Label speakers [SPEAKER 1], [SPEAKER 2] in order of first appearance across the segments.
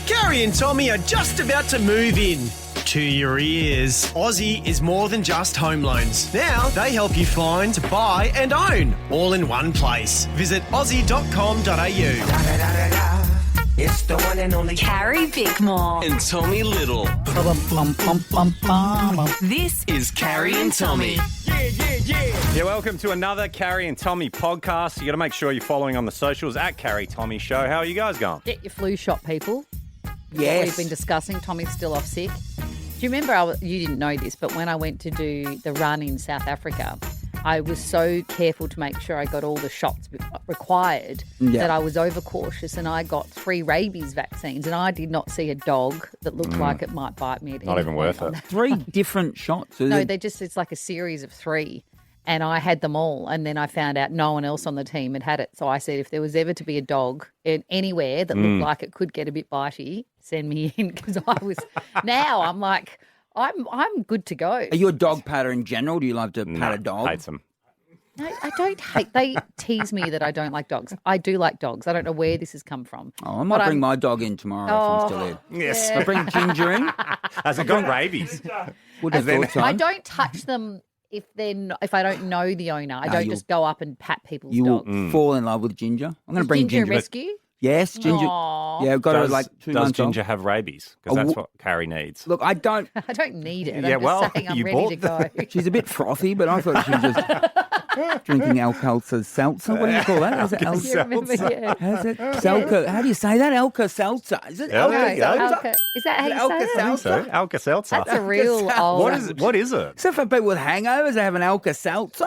[SPEAKER 1] Gary and Tommy are just about to move in. To your ears. Aussie is more than just home loans. Now they help you find, buy and own all in one place. Visit aussie.com.au.
[SPEAKER 2] It's the one and only
[SPEAKER 3] Carrie Bickmore.
[SPEAKER 4] And Tommy Little.
[SPEAKER 3] This
[SPEAKER 4] Is Carrie and Tommy.
[SPEAKER 5] Yeah, welcome to another Carrie and Tommy podcast. You got to make sure you're following on the socials at Carrie Tommy Show. How are you guys going?
[SPEAKER 6] Get your flu shot, people.
[SPEAKER 7] Yes.
[SPEAKER 6] What we've been discussing. Tommy's still off sick. Do you remember, you didn't know this, but when I went to do the run in South Africa, I was so careful to make sure I got all the shots required that I was overcautious, and I got 3 rabies vaccines, and I did not see a dog that looked like it might bite me at any
[SPEAKER 5] Not even
[SPEAKER 6] point
[SPEAKER 5] worth
[SPEAKER 6] on
[SPEAKER 5] it.
[SPEAKER 6] that.
[SPEAKER 7] 3 different shots.
[SPEAKER 6] No, it's like a series of 3. And I had them all, and then I found out no one else on the team had it. So I said, if there was ever to be a dog anywhere that looked like it could get a bit bitey, send me in, because I was. Now I'm like, I'm good to go.
[SPEAKER 7] Are you a dog patter in general? Do you love to pat a dog?
[SPEAKER 5] Hates them.
[SPEAKER 6] No, I don't hate. They tease me that I don't like dogs. I do like dogs. I don't know where this has come from.
[SPEAKER 7] Oh, I might bring my dog in tomorrow if I'm still here.
[SPEAKER 5] Yes.
[SPEAKER 7] I bring Ginger in.
[SPEAKER 5] Has it got rabies?
[SPEAKER 7] Would have thought so.
[SPEAKER 6] I don't touch them if I don't know the owner. I don't just go up and pat people's
[SPEAKER 7] You will
[SPEAKER 6] dogs.
[SPEAKER 7] fall in love with Ginger. I'm going to bring
[SPEAKER 6] Ginger
[SPEAKER 7] Ginger.
[SPEAKER 6] rescue?
[SPEAKER 7] Yes, Ginger.
[SPEAKER 6] Aw.
[SPEAKER 7] Yeah, I've got her like 2
[SPEAKER 5] Does
[SPEAKER 7] months
[SPEAKER 5] Ginger
[SPEAKER 7] old.
[SPEAKER 5] have rabies? Because that's what Carrie needs.
[SPEAKER 7] Look, I don't.
[SPEAKER 6] I don't need it.
[SPEAKER 5] Yeah,
[SPEAKER 6] I'm
[SPEAKER 5] well,
[SPEAKER 6] just saying I'm
[SPEAKER 5] you
[SPEAKER 6] ready to go.
[SPEAKER 7] She's a bit frothy, but I thought she was just drinking Alka-Seltzer. What do you call that? Is it
[SPEAKER 6] You remember, yeah.
[SPEAKER 7] How's it? Selka. How do you say that? Alka-Seltzer. Is it
[SPEAKER 5] Yeah.
[SPEAKER 7] Alka-Seltzer?
[SPEAKER 6] Is that how you say it?
[SPEAKER 7] Alka-Seltzer?
[SPEAKER 5] So, Alka-Seltzer.
[SPEAKER 6] That's a real old.
[SPEAKER 5] What is it?
[SPEAKER 7] So for people with hangovers, they have an Alka-Seltzer.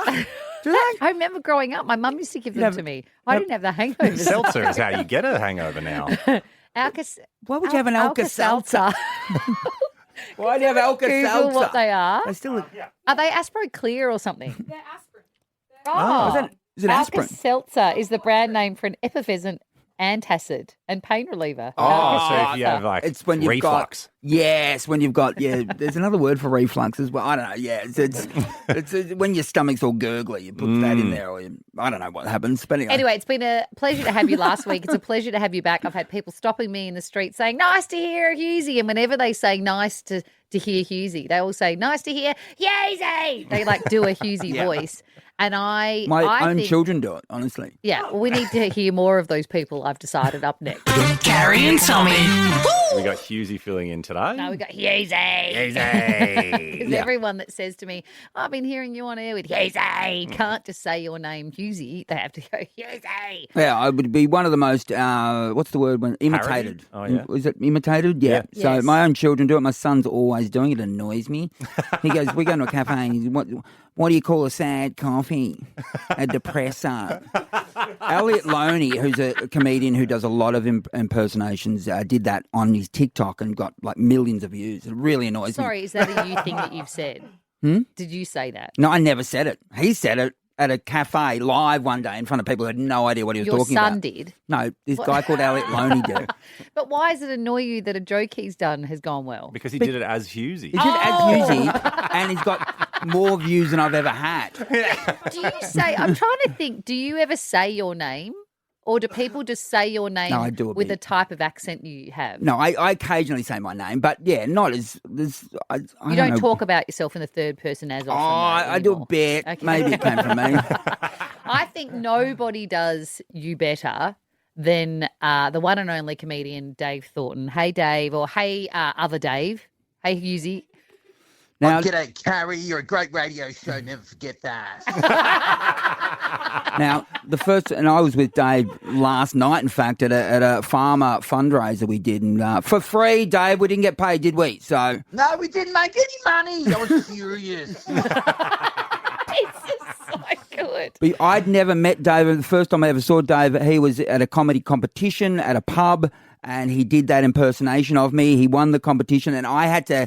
[SPEAKER 7] Do they?
[SPEAKER 6] I remember growing up, my mum used to give them to me. I didn't have the hangovers.
[SPEAKER 5] Seltzer is how you get a hangover now.
[SPEAKER 7] Why would you have an Alka-Seltzer? Why do you have Alka-Seltzer?
[SPEAKER 6] Google what they are.
[SPEAKER 7] They still.
[SPEAKER 6] Are they Aspro Clear or something?
[SPEAKER 3] They're aspirin.
[SPEAKER 6] Oh,
[SPEAKER 7] Is it aspirin?
[SPEAKER 6] Alka-Seltzer is the brand name for an effervescent antacid and pain reliever.
[SPEAKER 5] Oh, so if you have like
[SPEAKER 7] It's when you've
[SPEAKER 5] reflux.
[SPEAKER 7] when you've got there's another word for reflux as well. I don't know. Yeah, it's when your stomach's all gurgly, you put that in there, or I don't know what happens. But
[SPEAKER 6] Anyway, it's been a pleasure to have you last week. It's a pleasure to have you back. I've had people stopping me in the street saying, nice to hear Hughesy. And whenever they say nice to hear Hughesy, they all say, nice to hear Hughesy. They like do a Hughesy voice. And I
[SPEAKER 7] my own
[SPEAKER 6] think,
[SPEAKER 7] children do it, honestly.
[SPEAKER 6] Yeah, well, we need to hear more of those people, I've decided, up next.
[SPEAKER 4] Carrie and Tommy.
[SPEAKER 5] We got Hughesy filling in today.
[SPEAKER 6] No, we got Hughesy.
[SPEAKER 5] Hughesy.
[SPEAKER 6] Because everyone that says to me, I've been hearing you on air with Hughesy, can't just say your name, Hughesy. They have to go, Hughesy.
[SPEAKER 7] Yeah, I would be one of the most, what's the word? Imitated.
[SPEAKER 5] Oh, yeah.
[SPEAKER 7] Is it imitated? Yeah. So
[SPEAKER 6] Yes.
[SPEAKER 7] my own children do it. My son's always doing it. It annoys me. He goes, we go to a cafe and he's, what do you call a sad coffee? A depressor. Elliot Loney, who's a comedian who does a lot of impersonations, did that on his TikTok and got like millions of views. It really annoys me.
[SPEAKER 6] Sorry, is that a you thing that you've said? Did you say that?
[SPEAKER 7] No, I never said it. He said it at a cafe live one day in front of people who had no idea what he was
[SPEAKER 6] Your
[SPEAKER 7] talking about.
[SPEAKER 6] son did?
[SPEAKER 7] No, this guy called Elliot Loney did it.
[SPEAKER 6] But why does it annoy you that a joke he's done has gone well?
[SPEAKER 5] Because he did it as Hughesy.
[SPEAKER 7] He did it as Hughesy, and he's got more views than I've ever had.
[SPEAKER 6] Do you say, I'm trying to think, do you ever say your name? Or do people just say your name
[SPEAKER 7] No, I do a
[SPEAKER 6] with
[SPEAKER 7] bit.
[SPEAKER 6] a type of accent you have?
[SPEAKER 7] No, I occasionally say my name, but yeah, not as. I
[SPEAKER 6] You don't talk about yourself in the third person as
[SPEAKER 7] Oh,
[SPEAKER 6] often.
[SPEAKER 7] I do a
[SPEAKER 6] anymore.
[SPEAKER 7] bit.
[SPEAKER 6] Okay.
[SPEAKER 7] Maybe it came from me.
[SPEAKER 6] I think nobody does you better than the one and only comedian Dave Thornton. Hey, Dave, or hey, other Dave. Hey, Hughesy.
[SPEAKER 7] Now,
[SPEAKER 8] G'day, Carrie. You're a great radio show. Never forget that.
[SPEAKER 7] now the first, and I was with Dave last night. In fact, at a farmer fundraiser we did, and for free, Dave. We didn't get paid, did we? So
[SPEAKER 8] No, we didn't make any money. I was furious.
[SPEAKER 6] It's just so good.
[SPEAKER 7] but I'd never met Dave. The first time I ever saw Dave, he was at a comedy competition at a pub, and he did that impersonation of me. He won the competition, and I had to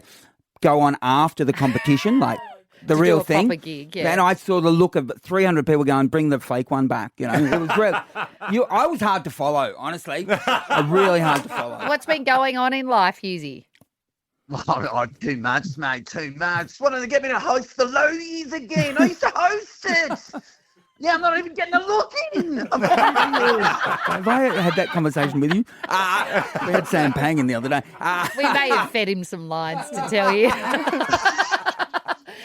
[SPEAKER 7] go on after the competition, like the
[SPEAKER 6] To
[SPEAKER 7] real
[SPEAKER 6] do a
[SPEAKER 7] thing.
[SPEAKER 6] proper gig, yeah.
[SPEAKER 7] And I saw the look of 300 people going, bring the fake one back. You know, it was real. I was hard to follow, honestly. Really hard to follow.
[SPEAKER 6] What's been going on in life, Hughesy?
[SPEAKER 8] Oh, too much, mate. Too much. Wanted to get me to host the Loadies again. I used to host it. Yeah, I'm not even getting a look in.
[SPEAKER 7] Have I had that conversation with you? We had Sam Pang in the other day.
[SPEAKER 6] We may have fed him some lines to tell you.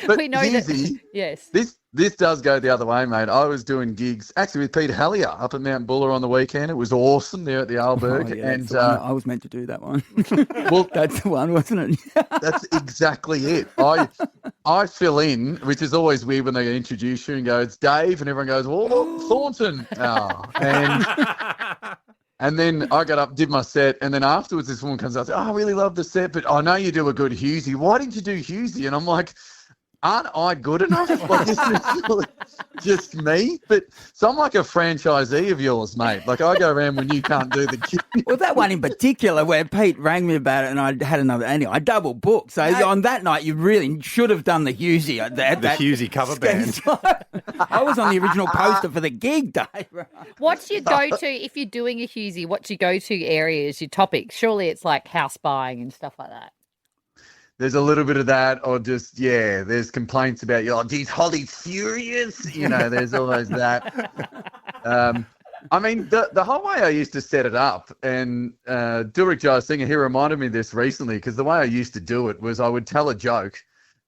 [SPEAKER 2] But
[SPEAKER 6] we know
[SPEAKER 2] Hughesy,
[SPEAKER 6] that. Yes.
[SPEAKER 2] This does go the other way, mate. I was doing gigs actually with Peter Hellier up at Mount Buller on the weekend. It was awesome there at the Alberg.
[SPEAKER 7] Oh, yeah,
[SPEAKER 2] and
[SPEAKER 7] that's the one. I was meant to do that one.
[SPEAKER 2] well,
[SPEAKER 7] That's the one, wasn't it?
[SPEAKER 2] that's exactly it. I fill in, which is always weird when they introduce you and go, it's Dave, and everyone goes, oh, Thornton. Oh, and then I got up, did my set, and then afterwards this woman comes up and says, oh, I really love the set, but I know you do a good Hughesy. Why didn't you do Hughesy? And I'm like, aren't I good enough? Like, isn't it just me? But so I'm like a franchisee of yours, mate. Like I go around when you can't do the gig.
[SPEAKER 7] Well, that one in particular where Pete rang me about it and I had another, anyway, I double booked. So on that night, you really should have done the Hughesy.
[SPEAKER 5] The Hughesy cover band.
[SPEAKER 7] I was on the original poster for the gig, Dave.
[SPEAKER 6] What's your go-to, if you're doing a Hughesy, what's your go-to areas, your topics? Surely it's like house buying and stuff like that.
[SPEAKER 2] There's a little bit of that, or just, there's complaints about, geez, Holly's furious. You know, there's always that. I mean, the whole way I used to set it up, and Dilrick Jai Singer, he reminded me of this recently, because the way I used to do it was I would tell a joke,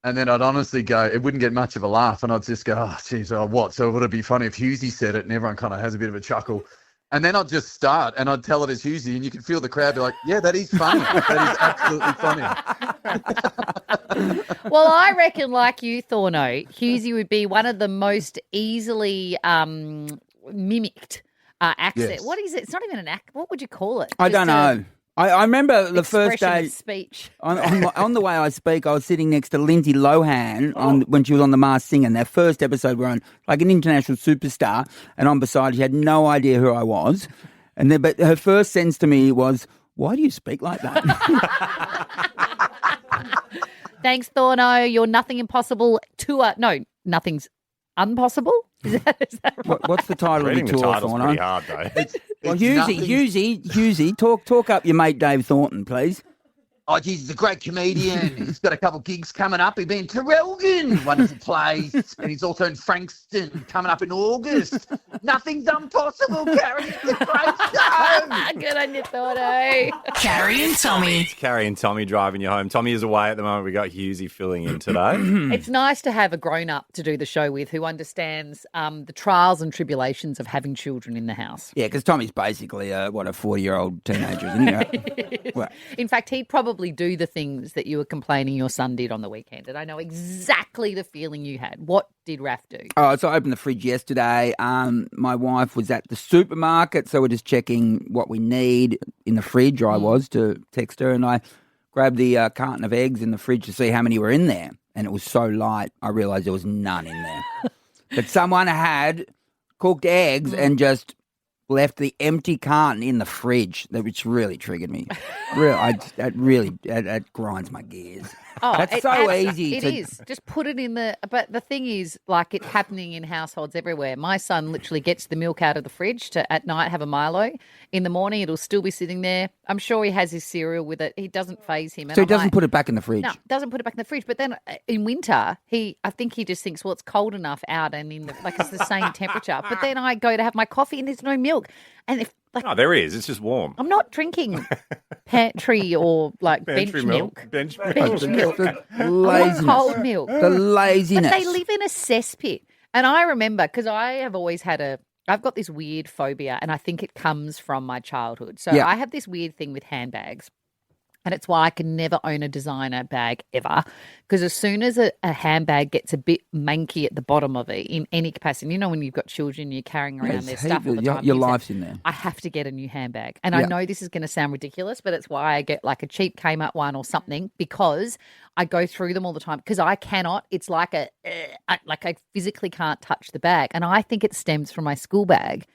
[SPEAKER 2] and then I'd honestly go, it wouldn't get much of a laugh, and I'd just go, oh, geez, what? So would it be funny if Hughesy said it, and everyone kind of has a bit of a chuckle? And then I'd just start and I'd tell it as Hughesy, and you could feel the crowd be like, yeah, that is funny. That is absolutely funny.
[SPEAKER 6] Well, I reckon, like you, Thorno, Hughesy would be one of the most easily mimicked accent.
[SPEAKER 2] Yes.
[SPEAKER 6] What is it? It's not even an act. What would you call it?
[SPEAKER 7] I don't know. I remember the first
[SPEAKER 6] Expression
[SPEAKER 7] day
[SPEAKER 6] of speech.
[SPEAKER 7] on the way I speak, I was sitting next to Lindsay Lohan when she was on The Masked Singer. And their first episode, we're on like an international superstar, and I'm beside her. She had no idea who I was, but her first sentence to me was, "Why do you speak like that?"
[SPEAKER 6] Thanks, Thorno. You're nothing impossible tour. No, nothing's impossible. Is that right?
[SPEAKER 7] What's the title of
[SPEAKER 5] Reading
[SPEAKER 7] your
[SPEAKER 5] the
[SPEAKER 7] tour,
[SPEAKER 5] title's
[SPEAKER 7] Thorno?
[SPEAKER 5] pretty hard, though.
[SPEAKER 7] Well, Hughesy, talk up your mate Dave Thornton, please.
[SPEAKER 8] Oh, geez, he's a great comedian. He's got a couple gigs coming up. He's been to Traralgon, wonderful place. And he's also in Frankston coming up in August. Nothing's impossible, Carrie. It's a great show.
[SPEAKER 6] Good on you, Thorno.
[SPEAKER 4] Carrie and Tommy.
[SPEAKER 5] It's Carrie and Tommy driving you home. Tommy is away at the moment. We got Hughesy filling in today.
[SPEAKER 6] It's nice to have a grown-up to do the show with who understands the trials and tribulations of having children in the house.
[SPEAKER 7] Yeah, because Tommy's basically a 40-year-old teenager, isn't he? Right? Well,
[SPEAKER 6] In fact, he'd probably do the things that you were complaining your son did on the weekend. And I know exactly the feeling you had. What did Raff do?
[SPEAKER 7] Oh, so I opened the fridge yesterday. My wife was at the supermarket, so we're just checking what we need in the fridge. I was to text her, and I grabbed the carton of eggs in the fridge to see how many were in there. And it was so light, I realised there was none in there. But someone had cooked eggs and just left the empty carton in the fridge, which really triggered me. That grinds my gears.
[SPEAKER 6] Oh,
[SPEAKER 7] That's so easy.
[SPEAKER 6] It is. Just put it in the... But the thing is, like, it's happening in households everywhere. My son literally gets the milk out of the fridge to, at night, have a Milo. In the morning, it'll still be sitting there. I'm sure he has his cereal with it. He doesn't faze him. And
[SPEAKER 7] So he
[SPEAKER 6] I'm
[SPEAKER 7] doesn't
[SPEAKER 6] like,
[SPEAKER 7] put it back in the fridge?
[SPEAKER 6] No, doesn't put it back in the fridge. But then in winter, I think he just thinks, well, it's cold enough out and in the, like, it's the same temperature. But then I go to have my coffee and there's no milk. And if, like,
[SPEAKER 5] Oh, there is. It's just warm.
[SPEAKER 6] I'm not drinking pantry or like
[SPEAKER 5] Pantry
[SPEAKER 6] bench milk.
[SPEAKER 5] Bench
[SPEAKER 6] Bench milk.
[SPEAKER 7] The
[SPEAKER 6] I want
[SPEAKER 7] laziness.
[SPEAKER 6] cold milk.
[SPEAKER 7] The laziness.
[SPEAKER 6] But they live in a cesspit. And I remember, because I have always had I've got this weird phobia, and I think it comes from my childhood. So
[SPEAKER 7] Yeah.
[SPEAKER 6] I have this weird thing with handbags. And it's why I can never own a designer bag ever. Because as soon as a handbag gets a bit manky at the bottom of it in any capacity, you know, when you've got children, you're carrying around their stuff all the time.
[SPEAKER 7] Your
[SPEAKER 6] you said,
[SPEAKER 7] life's in there.
[SPEAKER 6] I have to get a new handbag. And I
[SPEAKER 7] Yeah.
[SPEAKER 6] know this is going to sound ridiculous, but it's why I get like a cheap Kmart one or something, because I go through them all the time because I cannot. It's like I physically can't touch the bag. And I think it stems from my school bag.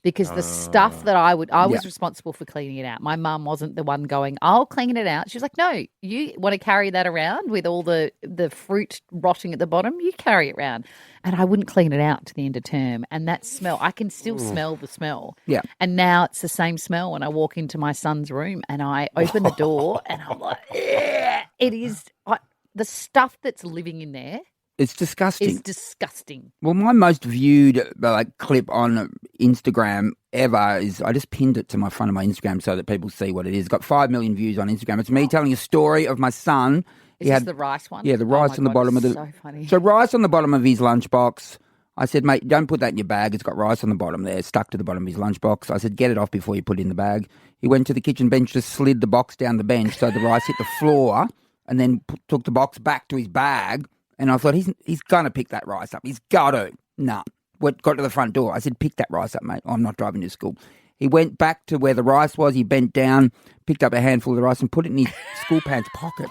[SPEAKER 6] Because the stuff that I was
[SPEAKER 7] Yeah.
[SPEAKER 6] responsible for cleaning it out. My mum wasn't the one going, I'll clean it out. She was like, no, you want to carry that around with all the fruit rotting at the bottom? You carry it around. And I wouldn't clean it out to the end of term. And that smell, I can still smell the smell.
[SPEAKER 7] Yeah.
[SPEAKER 6] And now it's the same smell when I walk into my son's room and I open the door and I'm like, it is the stuff that's living in there.
[SPEAKER 7] It's disgusting.
[SPEAKER 6] is disgusting.
[SPEAKER 7] Well, my most viewed clip on Instagram ever is I just pinned it to my front of my Instagram so that people see what it is. It's got 5 million views on Instagram. It's me telling a story of my son.
[SPEAKER 6] Is this the rice one?
[SPEAKER 7] Yeah, the rice on the bottom of the.
[SPEAKER 6] So funny.
[SPEAKER 7] So rice on the bottom of his lunchbox. I said, mate, don't put that in your bag. It's got rice on the bottom there, stuck to the bottom of his lunchbox. I said, get it off before you put it in the bag. He went to the kitchen bench, just slid the box down the bench so the rice hit the floor, and then took the box back to his bag. And I thought, he's going to pick that rice up. He's got to. No. Got to the front door. I said, pick that rice up, mate. I'm not driving you to school. He went back to where the rice was. He bent down, picked up a handful of the rice and put it in his school pants pocket.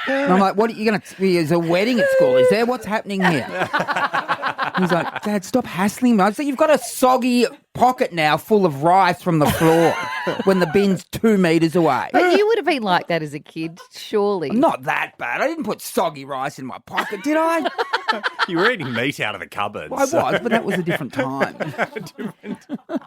[SPEAKER 7] And I'm like, what are you going to... There's a wedding at school, is there? What's happening here? He's like, Dad, stop hassling me. I said, you've got a soggy pocket now full of rice from the floor when the bin's 2 metres away.
[SPEAKER 6] But you would have been like that as a kid, surely.
[SPEAKER 7] Not that bad. I didn't put soggy rice in my pocket, did I?
[SPEAKER 5] You were eating meat out of the cupboard.
[SPEAKER 7] Well, I was, but that was a different time.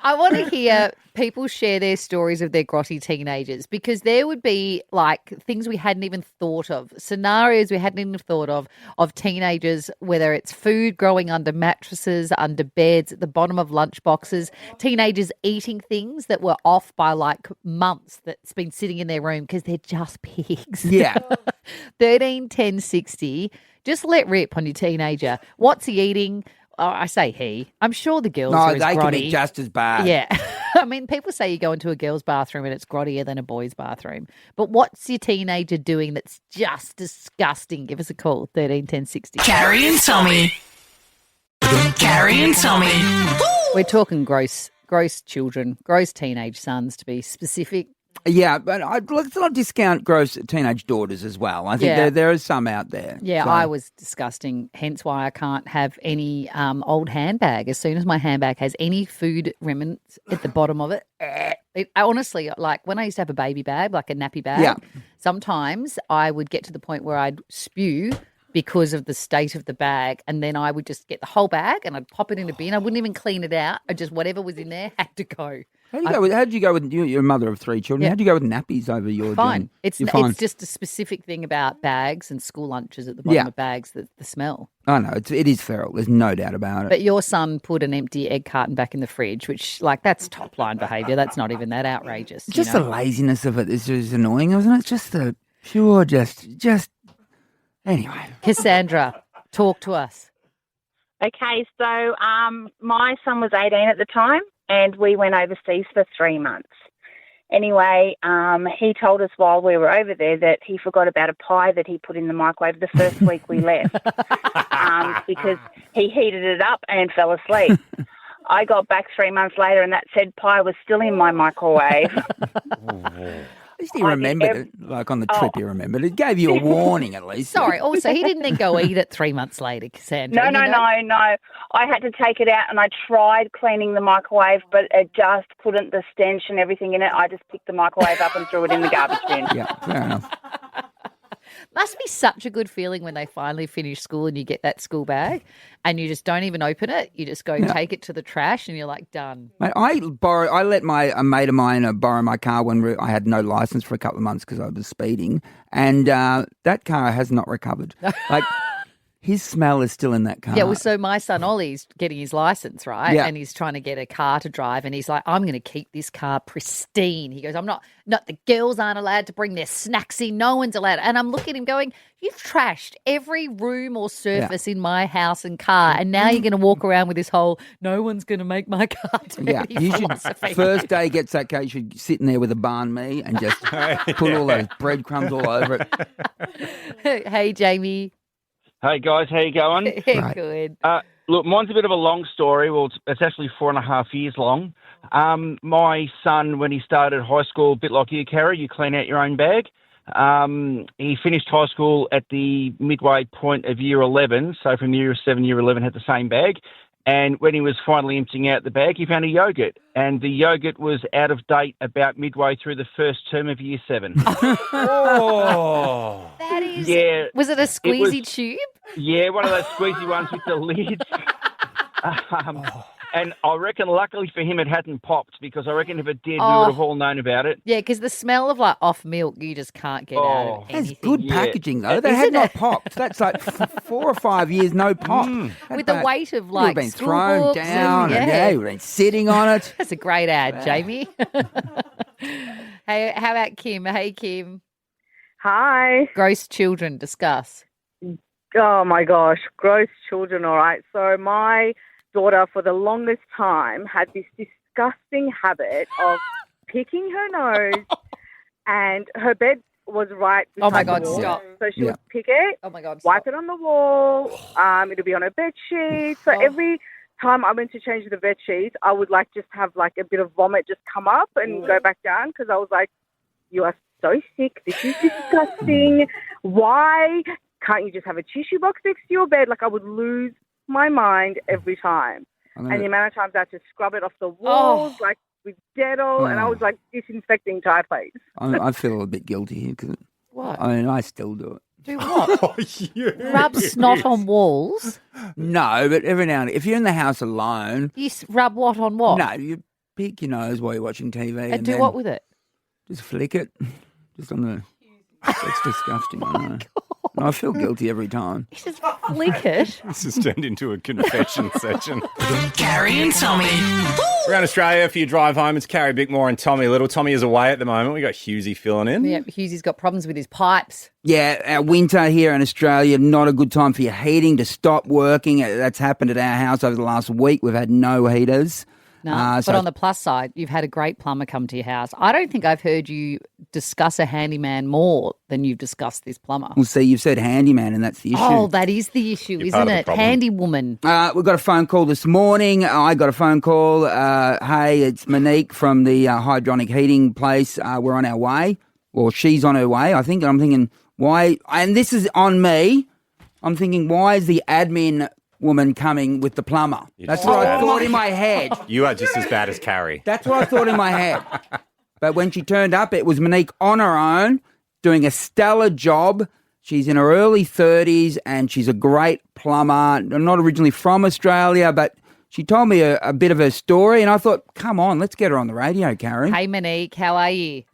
[SPEAKER 6] I want to hear people share their stories of their grotty teenagers, because there would be like things we hadn't even thought of, scenarios we hadn't even thought of teenagers, whether it's food growing under mattresses, under beds, at the bottom of lunchboxes, teenagers eating things that were off by like months that's been sitting in their room because they're just pigs.
[SPEAKER 7] Yeah.
[SPEAKER 6] 13, 10, 60. Just let rip on your teenager. What's he eating? Oh, I say he. I'm sure the girls are
[SPEAKER 7] No,
[SPEAKER 6] as
[SPEAKER 7] they
[SPEAKER 6] grotty.
[SPEAKER 7] can be just as bad.
[SPEAKER 6] Yeah. I mean, people say you go into a girl's bathroom and it's grottier than a boy's bathroom. But what's your teenager doing that's just disgusting? Give us a call, 13 10 60.
[SPEAKER 4] Carrie and Tommy. Carrie and Tommy.
[SPEAKER 6] We're talking gross children, gross teenage sons to be specific.
[SPEAKER 7] Yeah, but let's not discount gross teenage daughters as well. I think there is some out there.
[SPEAKER 6] Yeah,
[SPEAKER 7] So-
[SPEAKER 6] I was disgusting, hence why I can't have any old handbag. As soon as my handbag has any food remnants at the bottom of it, I honestly, like when I used to have a baby bag, like a nappy bag, sometimes I would get to the point where I'd spew because of the state of the bag, and then I would just get the whole bag and I'd pop it in a bin. I wouldn't even clean it out. I just, whatever was in there had to go.
[SPEAKER 7] How'd you go with you're a mother of 3 children?
[SPEAKER 6] Yeah.
[SPEAKER 7] How'd you go with nappies over your
[SPEAKER 6] Fine.
[SPEAKER 7] gen?
[SPEAKER 6] It's
[SPEAKER 7] You're fine.
[SPEAKER 6] it's just a specific thing about bags and school lunches at the bottom of bags, the smell.
[SPEAKER 7] I know, it is feral. There's no doubt about it.
[SPEAKER 6] But your son put an empty egg carton back in the fridge, which, like, that's top line behaviour. That's not even that outrageous.
[SPEAKER 7] Just the laziness of it is just annoying, isn't it? Just the pure, just anyway.
[SPEAKER 6] Cassandra, talk to us.
[SPEAKER 3] Okay, so my son was 18 at the time, and we went overseas for 3 months. Anyway, he told us while we were over there that he forgot about a pie that he put in the microwave the first week we left because he heated it up and fell asleep. I got back 3 months later and that said pie was still in my microwave.
[SPEAKER 7] At least he remembered it, like on the trip he remembered it. It gave you a warning at least.
[SPEAKER 6] Sorry, also, he didn't then go eat it 3 months later, Cassandra.
[SPEAKER 3] No. I had to take it out and I tried cleaning the microwave, but it just couldn't, the stench and everything in it. I just picked the microwave up and threw it in the garbage bin.
[SPEAKER 7] Yeah, fair enough.
[SPEAKER 6] Must be such a good feeling when they finally finish school and you get that school bag and you just don't even open it. You just go take it to the trash and you're like, done.
[SPEAKER 7] Mate, I let a mate of mine borrow my car when I had no license for a couple of months because I was speeding, and that car has not recovered. Like, his smell is still in that car.
[SPEAKER 6] Yeah, well, so my son Ollie's getting his license, right?
[SPEAKER 7] Yeah.
[SPEAKER 6] And he's trying to get a car to drive, and he's like, I'm going to keep this car pristine. He goes, not the girls aren't allowed to bring their snacks in. No one's allowed. And I'm looking at him going, you've trashed every room or surface in my house and car, and now you're going to walk around with this whole, no one's going to make my car dirty
[SPEAKER 7] you should,
[SPEAKER 6] philosophy.
[SPEAKER 7] first day he gets that car, you should sit in there with a banh mi and just put all those breadcrumbs all over it.
[SPEAKER 6] Hey, Jamie.
[SPEAKER 9] Hey guys, how you going?
[SPEAKER 7] Right.
[SPEAKER 6] Good.
[SPEAKER 9] Look, mine's a bit of a long story. Well, it's actually 4.5 years long. My son, when he started high school, a bit like you, Carrie, you clean out your own bag. He finished high school at the midway point of year 11, so from year 7, year 11 had the same bag. And when he was finally emptying out the bag, he found a yogurt. And the yogurt was out of date about midway through the first term of year 7.
[SPEAKER 5] Oh.
[SPEAKER 6] That is.
[SPEAKER 9] Yeah.
[SPEAKER 6] Was it a squeezy tube?
[SPEAKER 9] Yeah, one of those squeezy ones with the lids. And I reckon, luckily for him, it hadn't popped because I reckon if it did, we
[SPEAKER 6] Oh.
[SPEAKER 9] would have all known about it.
[SPEAKER 6] Yeah, because the smell of like off milk, you just can't get out of
[SPEAKER 9] Oh.
[SPEAKER 6] anything.
[SPEAKER 7] That's good packaging, though. They had
[SPEAKER 6] Isn't
[SPEAKER 7] not
[SPEAKER 6] it?
[SPEAKER 7] popped. That's like 4 or 5 years, no pop.
[SPEAKER 6] With the weight of
[SPEAKER 7] You've
[SPEAKER 6] like
[SPEAKER 7] been
[SPEAKER 6] school
[SPEAKER 7] thrown
[SPEAKER 6] books
[SPEAKER 7] down.
[SPEAKER 6] and,
[SPEAKER 7] Yeah, you've been sitting on it.
[SPEAKER 6] That's a great ad, Jamie. Hey, how about Kim? Hey, Kim.
[SPEAKER 10] Hi.
[SPEAKER 6] Gross children, discuss.
[SPEAKER 10] Oh my gosh, gross children, all right. So my daughter for the longest time had this disgusting habit of picking her nose and her bed was right
[SPEAKER 6] Oh my
[SPEAKER 10] beside the
[SPEAKER 6] God,
[SPEAKER 10] wall.
[SPEAKER 6] stop.
[SPEAKER 10] So she would pick it,
[SPEAKER 6] Oh my God,
[SPEAKER 10] wipe
[SPEAKER 6] stop.
[SPEAKER 10] it on the wall, it'll be on her bed sheet. So every time I went to change the bed sheets, I would like just have like a bit of vomit just come up and go back down because I was like, you are so sick. This is disgusting. Why can't you just have a tissue box next to your bed? Like I would lose my mind every time. And the amount of times I had to scrub it off the walls, like with Dettol, and I was like disinfecting entire place.
[SPEAKER 7] I feel a bit guilty here because
[SPEAKER 6] What?
[SPEAKER 7] I mean, I still do it.
[SPEAKER 6] Do what? Rub snot on walls?
[SPEAKER 7] No, but every now and then, if you're in the house alone,
[SPEAKER 6] You rub what on what?
[SPEAKER 7] no, you pick your nose while you're watching TV.
[SPEAKER 6] And do
[SPEAKER 7] then
[SPEAKER 6] what with it?
[SPEAKER 7] Just flick it. Just on the. It's disgusting, I know. I feel guilty every time.
[SPEAKER 6] You just flick it.
[SPEAKER 5] This has turned into a confession session.
[SPEAKER 4] Carrie and Tommy.
[SPEAKER 5] Around Australia, for your drive home, it's Carrie Bickmore and Tommy Little. Tommy is away at the moment. We got Hughesy filling in.
[SPEAKER 6] Yeah, Hughesy's got problems with his pipes.
[SPEAKER 7] Yeah, our winter here in Australia, not a good time for your heating to stop working. That's happened at our house over the last week. We've had no heaters.
[SPEAKER 6] No, but on the plus side, you've had a great plumber come to your house. I don't think I've heard you discuss a handyman more than you've discussed this plumber.
[SPEAKER 7] Well, see, you've said handyman, and that's the issue.
[SPEAKER 6] Oh, that is the issue,
[SPEAKER 5] You're
[SPEAKER 6] isn't
[SPEAKER 5] part of the
[SPEAKER 6] it?
[SPEAKER 5] problem.
[SPEAKER 6] Handy woman.
[SPEAKER 7] We've got a phone call this morning. I got a phone call. Hey, it's Monique from the hydronic heating place. We're on our way. Or she's on her way, I think. And I'm thinking, why? And this is on me. I'm thinking, why is the admin woman coming with the plumber? That's what I thought in my head.
[SPEAKER 5] You are just as bad as Carrie.
[SPEAKER 7] That's what I thought in my head. But when she turned up, it was Monique on her own, doing a stellar job. She's in her early 30s and she's a great plumber. Not originally from Australia, but she told me a bit of her story, and I thought, come on, let's get her on the radio, Karen.
[SPEAKER 6] Hey, Monique, how are you?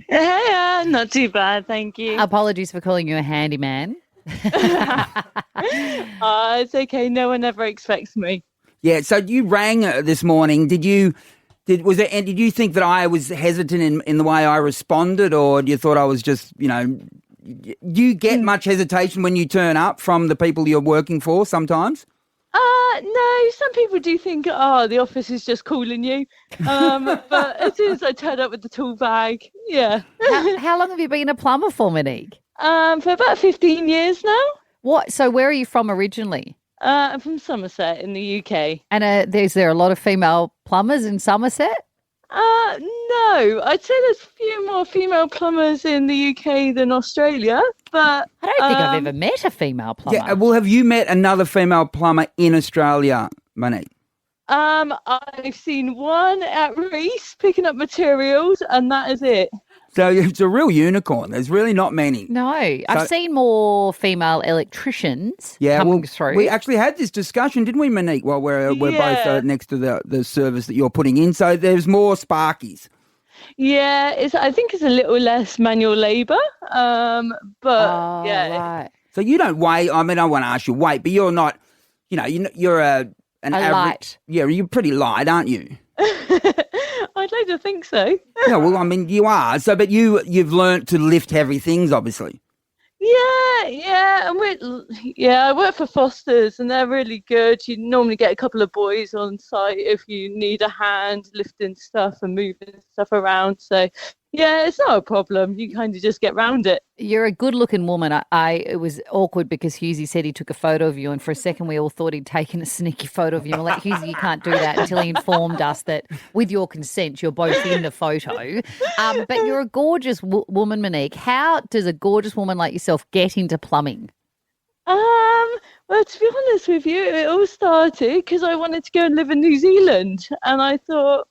[SPEAKER 11] Hey, not too bad, thank you.
[SPEAKER 6] Apologies for calling you a handyman.
[SPEAKER 11] It's okay. No one ever expects me.
[SPEAKER 7] Yeah, so you rang this morning. Did you think that I was hesitant in the way I responded, or you thought I was just, do you get much hesitation when you turn up from the people you're working for sometimes?
[SPEAKER 11] No, some people do think, the office is just calling you. But as soon as I turn up with the tool bag, yeah.
[SPEAKER 6] How long have you been a plumber for, Monique?
[SPEAKER 11] For about 15 years now.
[SPEAKER 6] What? So where are you from originally?
[SPEAKER 11] I'm from Somerset in the UK.
[SPEAKER 6] And is there a lot of female plumbers in Somerset?
[SPEAKER 11] No, I'd say there's a few more female plumbers in the UK than Australia, but
[SPEAKER 6] I don't think I've ever met a female plumber.
[SPEAKER 7] Yeah, well, have you met another female plumber in Australia, Monique?
[SPEAKER 11] I've seen one at Reese picking up materials, and that is it.
[SPEAKER 7] So it's a real unicorn. There's really not many.
[SPEAKER 6] No, I've seen more female electricians coming through.
[SPEAKER 7] We actually had this discussion, didn't we, Monique, while we're both next to the service that you're putting in. So there's more sparkies.
[SPEAKER 11] Yeah, I think it's a little less manual labour, but yeah.
[SPEAKER 6] Right.
[SPEAKER 7] So you don't weigh. I mean, I want to ask you weight, but you're not. You're an average.
[SPEAKER 6] Light.
[SPEAKER 7] Yeah, you're pretty light, aren't you?
[SPEAKER 11] I'd like to think so.
[SPEAKER 7] Yeah, well, I mean, you are. So, but you've learnt to lift heavy things, obviously.
[SPEAKER 11] Yeah, I work for Foster's, and they're really good. You normally get a couple of boys on site if you need a hand lifting stuff and moving stuff around. So, yeah, it's not a problem. You kind of just get round it.
[SPEAKER 6] You're a good-looking woman. It was awkward because Hughesy said he took a photo of you, and for a second we all thought he'd taken a sneaky photo of you. And we're like, Hughesy, you can't do that, until he informed us that with your consent, you're both in the photo. But you're a gorgeous woman, Monique. How does a gorgeous woman like yourself get into plumbing?
[SPEAKER 11] Well, to be honest with you, it all started because I wanted to go and live in New Zealand, and I thought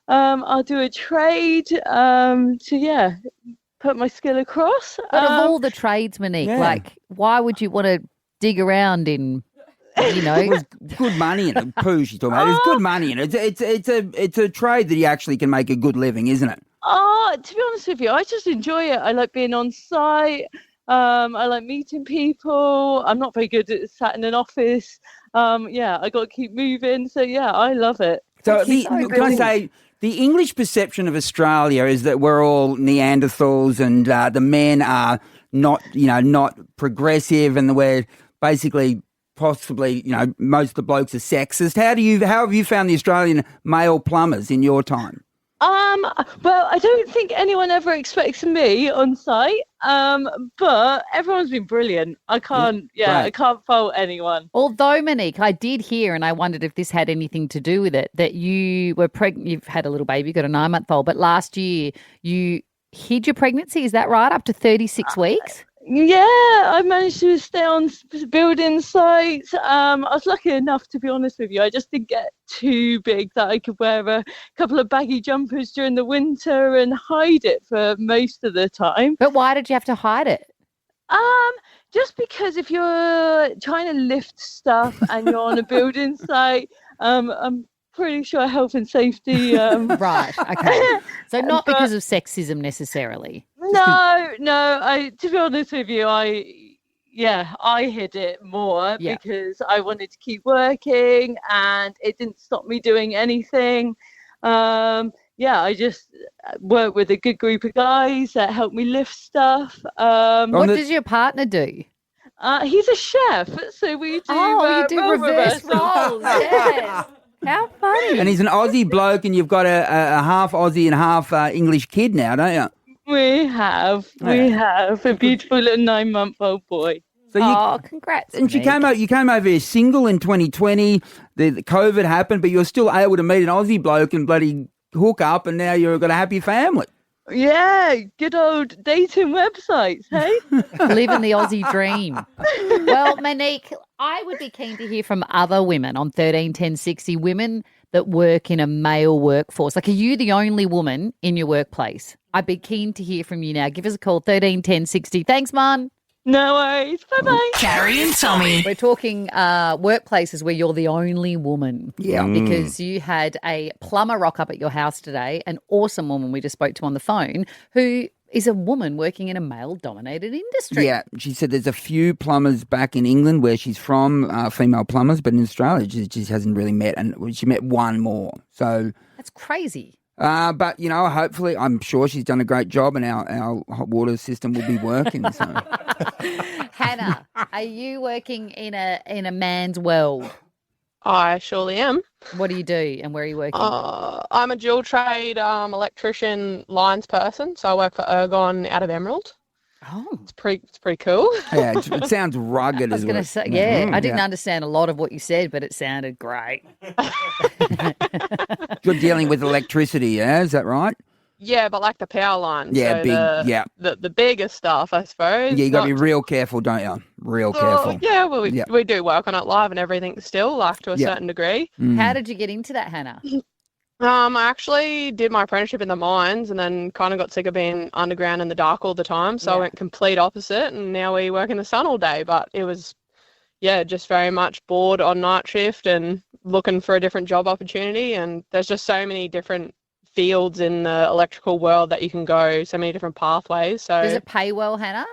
[SPEAKER 11] I'll do a trade to put my skill across.
[SPEAKER 6] But of all the trades, Monique, why would you want to dig around in You know,
[SPEAKER 7] There's good money in it. Poo, she's talking about. There's good money in it. It's a trade that you actually can make a good living, isn't it?
[SPEAKER 11] Oh, to be honest with you, I just enjoy it. I like being on site. I like meeting people. I'm not very good at sat in an office. Yeah, I got to keep moving. So yeah, I love it.
[SPEAKER 7] So, can I say, the English perception of Australia is that we're all Neanderthals and the men are not progressive, and we're basically possibly, most of the blokes are sexist. How have you found the Australian male plumbers in your time?
[SPEAKER 11] Well, I don't think anyone ever expects me on site. But everyone's been brilliant. I can't fault anyone.
[SPEAKER 6] Although, Monique, I did hear, and I wondered if this had anything to do with it, that you were pregnant. You've had a little baby, got a 9-month-old, but last year you hid your pregnancy. Is that right? Up to 36 weeks?
[SPEAKER 11] Yeah, I managed to stay on building sites. I was lucky enough, to be honest with you. I just didn't get too big that I could wear a couple of baggy jumpers during the winter and hide it for most of the time.
[SPEAKER 6] But why did you have to hide it?
[SPEAKER 11] Just because if you're trying to lift stuff and you're on a building site, I'm pretty sure health and safety.
[SPEAKER 6] Right. Okay. So not because of sexism necessarily.
[SPEAKER 11] No. To be honest with you, I hid it more because I wanted to keep working, and it didn't stop me doing anything. I just worked with a good group of guys that helped me lift stuff.
[SPEAKER 6] What does your partner do?
[SPEAKER 11] He's a chef, so we do.
[SPEAKER 6] You do reverse roles. Yes. How funny.
[SPEAKER 7] And he's an Aussie bloke, and you've got a half Aussie and half English kid now, don't you?
[SPEAKER 11] We have a beautiful little 9-month-old boy.
[SPEAKER 7] So
[SPEAKER 6] congrats!
[SPEAKER 7] And you came over here single in 2020. The COVID happened, but you're still able to meet an Aussie bloke and bloody hook up, and now you've got a happy family.
[SPEAKER 11] Yeah, good old dating websites, hey?
[SPEAKER 6] Living the Aussie dream. Well, Monique, I would be keen to hear from other women on 13 10 60, women that work in a male workforce. Like, are you the only woman in your workplace? I'd be keen to hear from you now. Give us a call, 13 10 60. Thanks, Mon.
[SPEAKER 11] No worries. Bye-bye.
[SPEAKER 4] Carrie and Tommy.
[SPEAKER 6] We're talking workplaces where you're the only woman.
[SPEAKER 7] Yeah.
[SPEAKER 6] Because you had a plumber rock up at your house today, an awesome woman we just spoke to on the phone, who is a woman working in a male-dominated industry.
[SPEAKER 7] Yeah, she said there's a few plumbers back in England where she's from, female plumbers, but in Australia she just hasn't really met, and she met one more. So
[SPEAKER 6] that's crazy.
[SPEAKER 7] But, hopefully, I'm sure she's done a great job, and our hot water system will be working. So.
[SPEAKER 6] Hannah, are you working in a man's world?
[SPEAKER 12] I surely am.
[SPEAKER 6] What do you do, and where are you working?
[SPEAKER 12] I'm a dual trade electrician lines person, so I work for Ergon out of Emerald.
[SPEAKER 6] Oh,
[SPEAKER 12] it's pretty cool.
[SPEAKER 7] Yeah, it sounds rugged.
[SPEAKER 6] I was going to say, I didn't understand a lot of what you said, but it sounded great.
[SPEAKER 7] You're dealing with electricity, yeah? Is that right?
[SPEAKER 12] Yeah, but like the power lines.
[SPEAKER 7] Yeah,
[SPEAKER 12] so the bigger stuff, I suppose.
[SPEAKER 7] Yeah, you got to be real careful, don't you? Real careful.
[SPEAKER 12] Yeah, well, we do work on it live and everything still, like to a certain degree.
[SPEAKER 6] How did you get into that, Hannah?
[SPEAKER 12] I actually did my apprenticeship in the mines and then kind of got sick of being underground in the dark all the time. So I went complete opposite, and now we work in the sun all day. But it was, just very much bored on night shift and looking for a different job opportunity. And there's just so many different fields in the electrical world that you can go, so many different pathways. So
[SPEAKER 6] does it pay well, Hannah?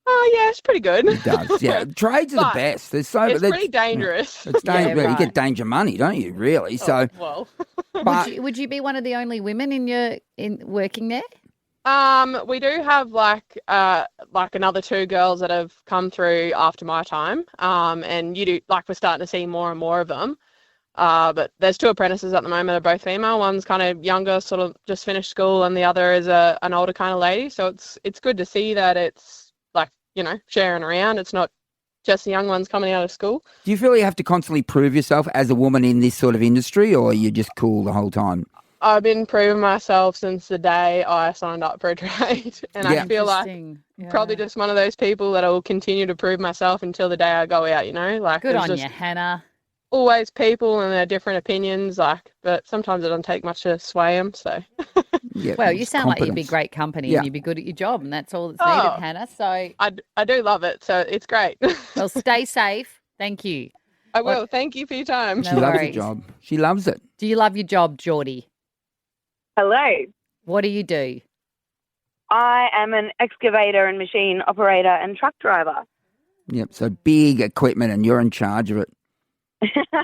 [SPEAKER 12] Oh, yeah, it's pretty good.
[SPEAKER 7] It does, yeah. Trades are the best.
[SPEAKER 12] It's pretty dangerous.
[SPEAKER 7] It's dangerous. You get danger money, don't you, really? So,
[SPEAKER 12] well.
[SPEAKER 6] Would you be one of the only women in working there?
[SPEAKER 12] We do have like another 2 girls that have come through after my time. And we're starting to see more and more of them. But there's 2 apprentices at the moment, they're both female. One's kind of younger, sort of just finished school, and the other is an older kind of lady. So it's good to see that it's sharing around. It's not just the young ones coming out of school.
[SPEAKER 7] Do you feel you have to constantly prove yourself as a woman in this sort of industry, or are you just cool the whole time?
[SPEAKER 12] I've been proving myself since the day I signed up for a trade. And I feel like probably just one of those people that I will continue to prove myself until the day I go out,
[SPEAKER 6] Good on you, Hannah.
[SPEAKER 12] Always people and their different opinions, but sometimes it doesn't take much to sway them, so...
[SPEAKER 6] Well, you sound like you'd be great company and you'd be good at your job, and that's all that's needed, Hannah. So
[SPEAKER 12] I do love it, so it's great.
[SPEAKER 6] Well, stay safe. Thank you.
[SPEAKER 12] I will. Thank you for your time.
[SPEAKER 7] She loves her job. She loves it.
[SPEAKER 6] Do you love your job, Geordie?
[SPEAKER 13] Hello.
[SPEAKER 6] What do you do?
[SPEAKER 13] I am an excavator and machine operator and truck driver.
[SPEAKER 7] Yep. So big equipment, and you're in charge of it.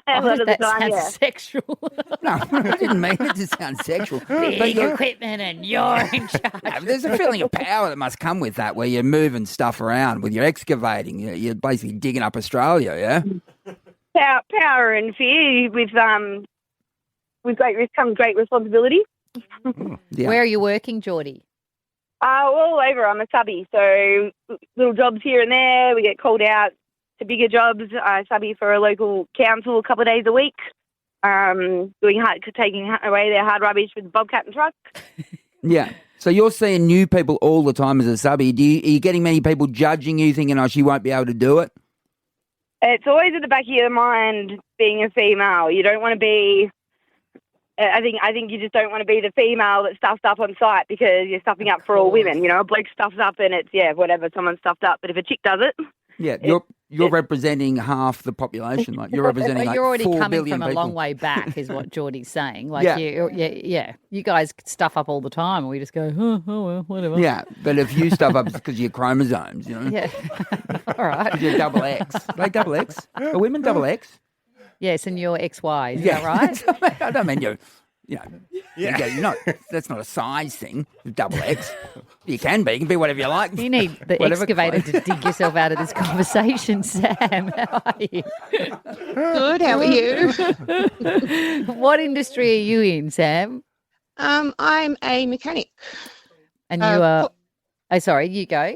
[SPEAKER 13] A lot of the
[SPEAKER 6] that
[SPEAKER 13] time,
[SPEAKER 6] sounds
[SPEAKER 13] yeah.
[SPEAKER 6] sexual.
[SPEAKER 7] No, I didn't mean it to sound sexual.
[SPEAKER 6] Big equipment and you're in charge.
[SPEAKER 7] No, there's a feeling of power that must come with that, where you're moving stuff around with your excavating. You're basically digging up Australia, yeah?
[SPEAKER 13] Power and fear with great risk comes great responsibility.
[SPEAKER 7] Yeah.
[SPEAKER 6] Where are you working, Geordie?
[SPEAKER 13] All over. I'm a subby, so little jobs here and there. We get called out to bigger jobs. I subby for a local council a couple of days a week, taking away their hard rubbish with the bobcat and truck.
[SPEAKER 7] Yeah. So you're seeing new people all the time as a subby. Are you getting many people judging you, thinking, oh, she won't be able to do it?
[SPEAKER 13] It's always at the back of your mind being a female. You don't want to be... I think you just don't want to be the female that stuffs up on site because you're stuffing up for all women. You know, a bloke stuffs up and it's, whatever, someone stuffed up. But if a chick does it...
[SPEAKER 7] Yeah, you're representing half the population. Like you're representing like
[SPEAKER 6] you're already
[SPEAKER 7] 4
[SPEAKER 6] coming
[SPEAKER 7] billion
[SPEAKER 6] from a
[SPEAKER 7] people.
[SPEAKER 6] long way back, is what Geordie's saying. Like,
[SPEAKER 7] Yeah.
[SPEAKER 6] you guys stuff up all the time, and we just go, oh well, whatever.
[SPEAKER 7] Yeah, but if you stuff up, it's because of your chromosomes, you know.
[SPEAKER 6] Yeah. All right.
[SPEAKER 7] 'Cause you're double X. Like double X. Are women double X?
[SPEAKER 6] Yes, and you're XY. Is that right?
[SPEAKER 7] I don't mean you. You're not. That's not a size thing. Double X. You can be. You can be whatever you like.
[SPEAKER 6] You need the excavator to dig yourself out of this conversation, Sam. How are you?
[SPEAKER 12] Good. How are you?
[SPEAKER 6] What industry are you in, Sam?
[SPEAKER 12] I'm a mechanic.
[SPEAKER 6] And you are... Oh, sorry, you go.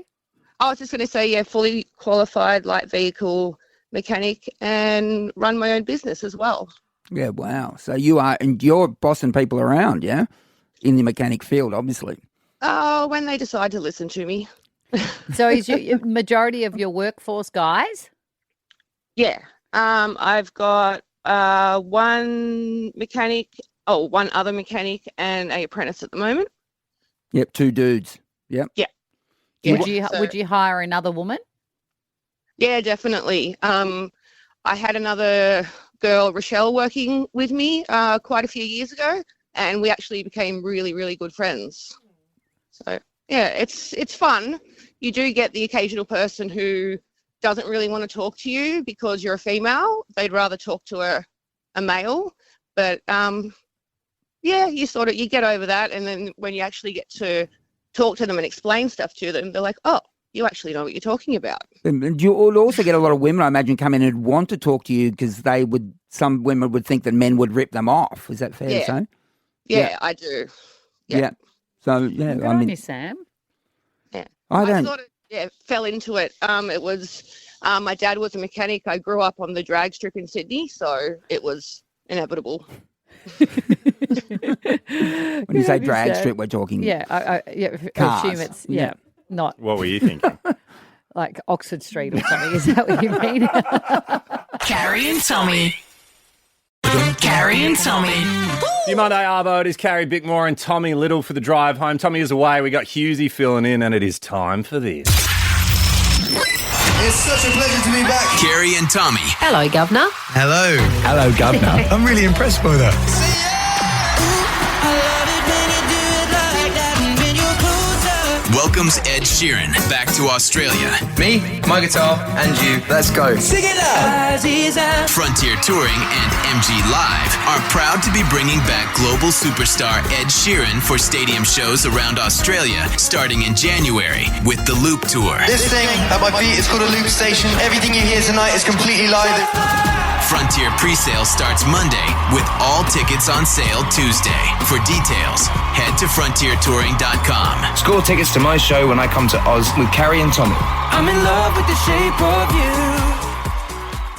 [SPEAKER 12] I was just going to say, fully qualified light vehicle mechanic and run my own business as well.
[SPEAKER 7] Yeah, wow. So you're bossing people around, yeah? In the mechanic field, obviously.
[SPEAKER 12] Oh, when they decide to listen to me.
[SPEAKER 6] So is your majority of your workforce guys?
[SPEAKER 12] Yeah. I've got one other mechanic and an apprentice at the moment.
[SPEAKER 7] Yep, 2 dudes. Yep.
[SPEAKER 12] Yeah.
[SPEAKER 6] Would you hire another woman?
[SPEAKER 12] Yeah, definitely. I had another girl, Rochelle, working with me quite a few years ago, and we actually became really, really good friends. So, yeah, it's fun. You do get the occasional person who doesn't really want to talk to you because you're a female. They'd rather talk to a male. But, you get over that, and then when you actually get to talk to them and explain stuff to them, they're like, oh, you actually know what you're talking about.
[SPEAKER 7] And you will also get a lot of women, I imagine, come in and want to talk to you because some women would think that men would rip them off. Is that fair to say?
[SPEAKER 12] Yeah, I do.
[SPEAKER 7] Yeah. So, yeah.
[SPEAKER 6] Good on you, Sam.
[SPEAKER 12] Yeah.
[SPEAKER 7] I don't...
[SPEAKER 12] sort of fell into it. It was, my dad was a mechanic. I grew up on the drag strip in Sydney, so it was inevitable.
[SPEAKER 7] When you say drag strip, we're talking
[SPEAKER 6] I
[SPEAKER 7] cars.
[SPEAKER 6] assume it's, not...
[SPEAKER 5] What were you thinking?
[SPEAKER 6] Like Oxford Street or something. Is that what you mean?
[SPEAKER 4] Carrie and Tommy. Carrie and Tommy.
[SPEAKER 5] Your Monday Arvo, it is Carrie, Bickmore and Tommy Little for the drive home. Tommy is away. We got Hughesy filling in, and it is time for this.
[SPEAKER 14] It's such a pleasure to be back.
[SPEAKER 4] Carrie and Tommy.
[SPEAKER 15] Hello, Governor.
[SPEAKER 14] Hello. Hello, Governor. I'm really impressed by that.
[SPEAKER 4] Welcomes Ed Sheeran back to Australia.
[SPEAKER 14] Me, my guitar, and you. Let's go. Sing it out.
[SPEAKER 4] Frontier Touring and MG Live are proud to be bringing back global superstar Ed Sheeran for stadium shows around Australia starting in January with the Loop Tour.
[SPEAKER 14] This thing at my feet is called a loop station. Everything you hear tonight is completely live.
[SPEAKER 4] Frontier pre-sale starts Monday with all tickets on sale Tuesday. For details, head to frontiertouring.com.
[SPEAKER 14] Score tickets to my show when I come to Oz with Carrie and Tommy.
[SPEAKER 15] I'm in love with the shape of you.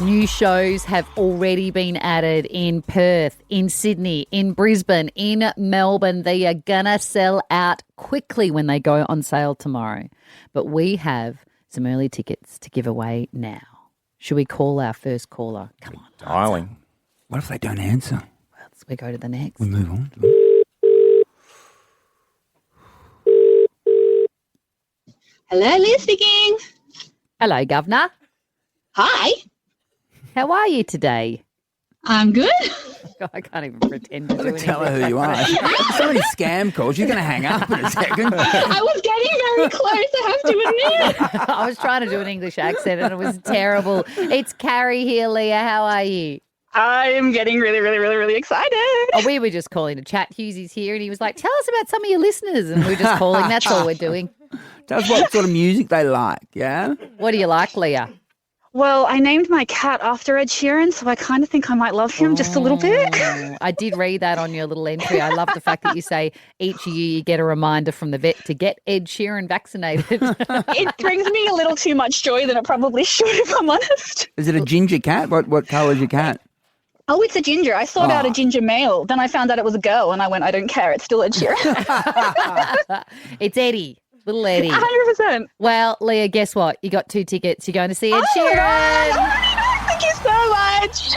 [SPEAKER 6] New shows have already been added in Perth, in Sydney, in Brisbane, in Melbourne. They are going to sell out quickly when they go on sale tomorrow. But we have some early tickets to give away now. Should we call our first caller? Come on.
[SPEAKER 5] Dialing.
[SPEAKER 7] What if they don't answer?
[SPEAKER 6] Well, we go to the next.
[SPEAKER 7] We move on.
[SPEAKER 16] Hello, Liz speaking.
[SPEAKER 6] Hello, Governor.
[SPEAKER 16] Hi.
[SPEAKER 6] How are you today?
[SPEAKER 16] I'm good.
[SPEAKER 6] I can't even pretend to do anything.
[SPEAKER 7] Tell her who you are. So many scam calls. You're going to hang up in a second.
[SPEAKER 16] I was getting very close, I have to admit.
[SPEAKER 6] I was trying to do an English accent and it was terrible. It's Carrie here, Leah. How are you?
[SPEAKER 16] I'm getting really excited.
[SPEAKER 6] Oh, we were just calling to chat. Hughesy's here and he was like, tell us about some of your listeners. And we're just calling. That's all we're doing.
[SPEAKER 7] Tell us what sort of music they like, yeah?
[SPEAKER 6] What do you like, Leah?
[SPEAKER 16] Well, I named my cat after Ed Sheeran, so I kind of think I might love him just a little bit.
[SPEAKER 6] I did read that on your little entry. I love the fact that you say each year you get a reminder from the vet to get Ed Sheeran vaccinated.
[SPEAKER 16] It brings me a little too much joy than it probably should, if I'm honest.
[SPEAKER 7] Is it a ginger cat? What colour is your cat?
[SPEAKER 16] Oh, it's a ginger. I sought out a ginger male. Then I found out it was a girl, and I went, I don't care. It's still Ed Sheeran.
[SPEAKER 6] It's Eddie. Little Eddie.
[SPEAKER 16] 100%.
[SPEAKER 6] Well, Leah, guess what? You got 2 tickets. You're going to see Ed Sheeran.
[SPEAKER 16] Thank you so much.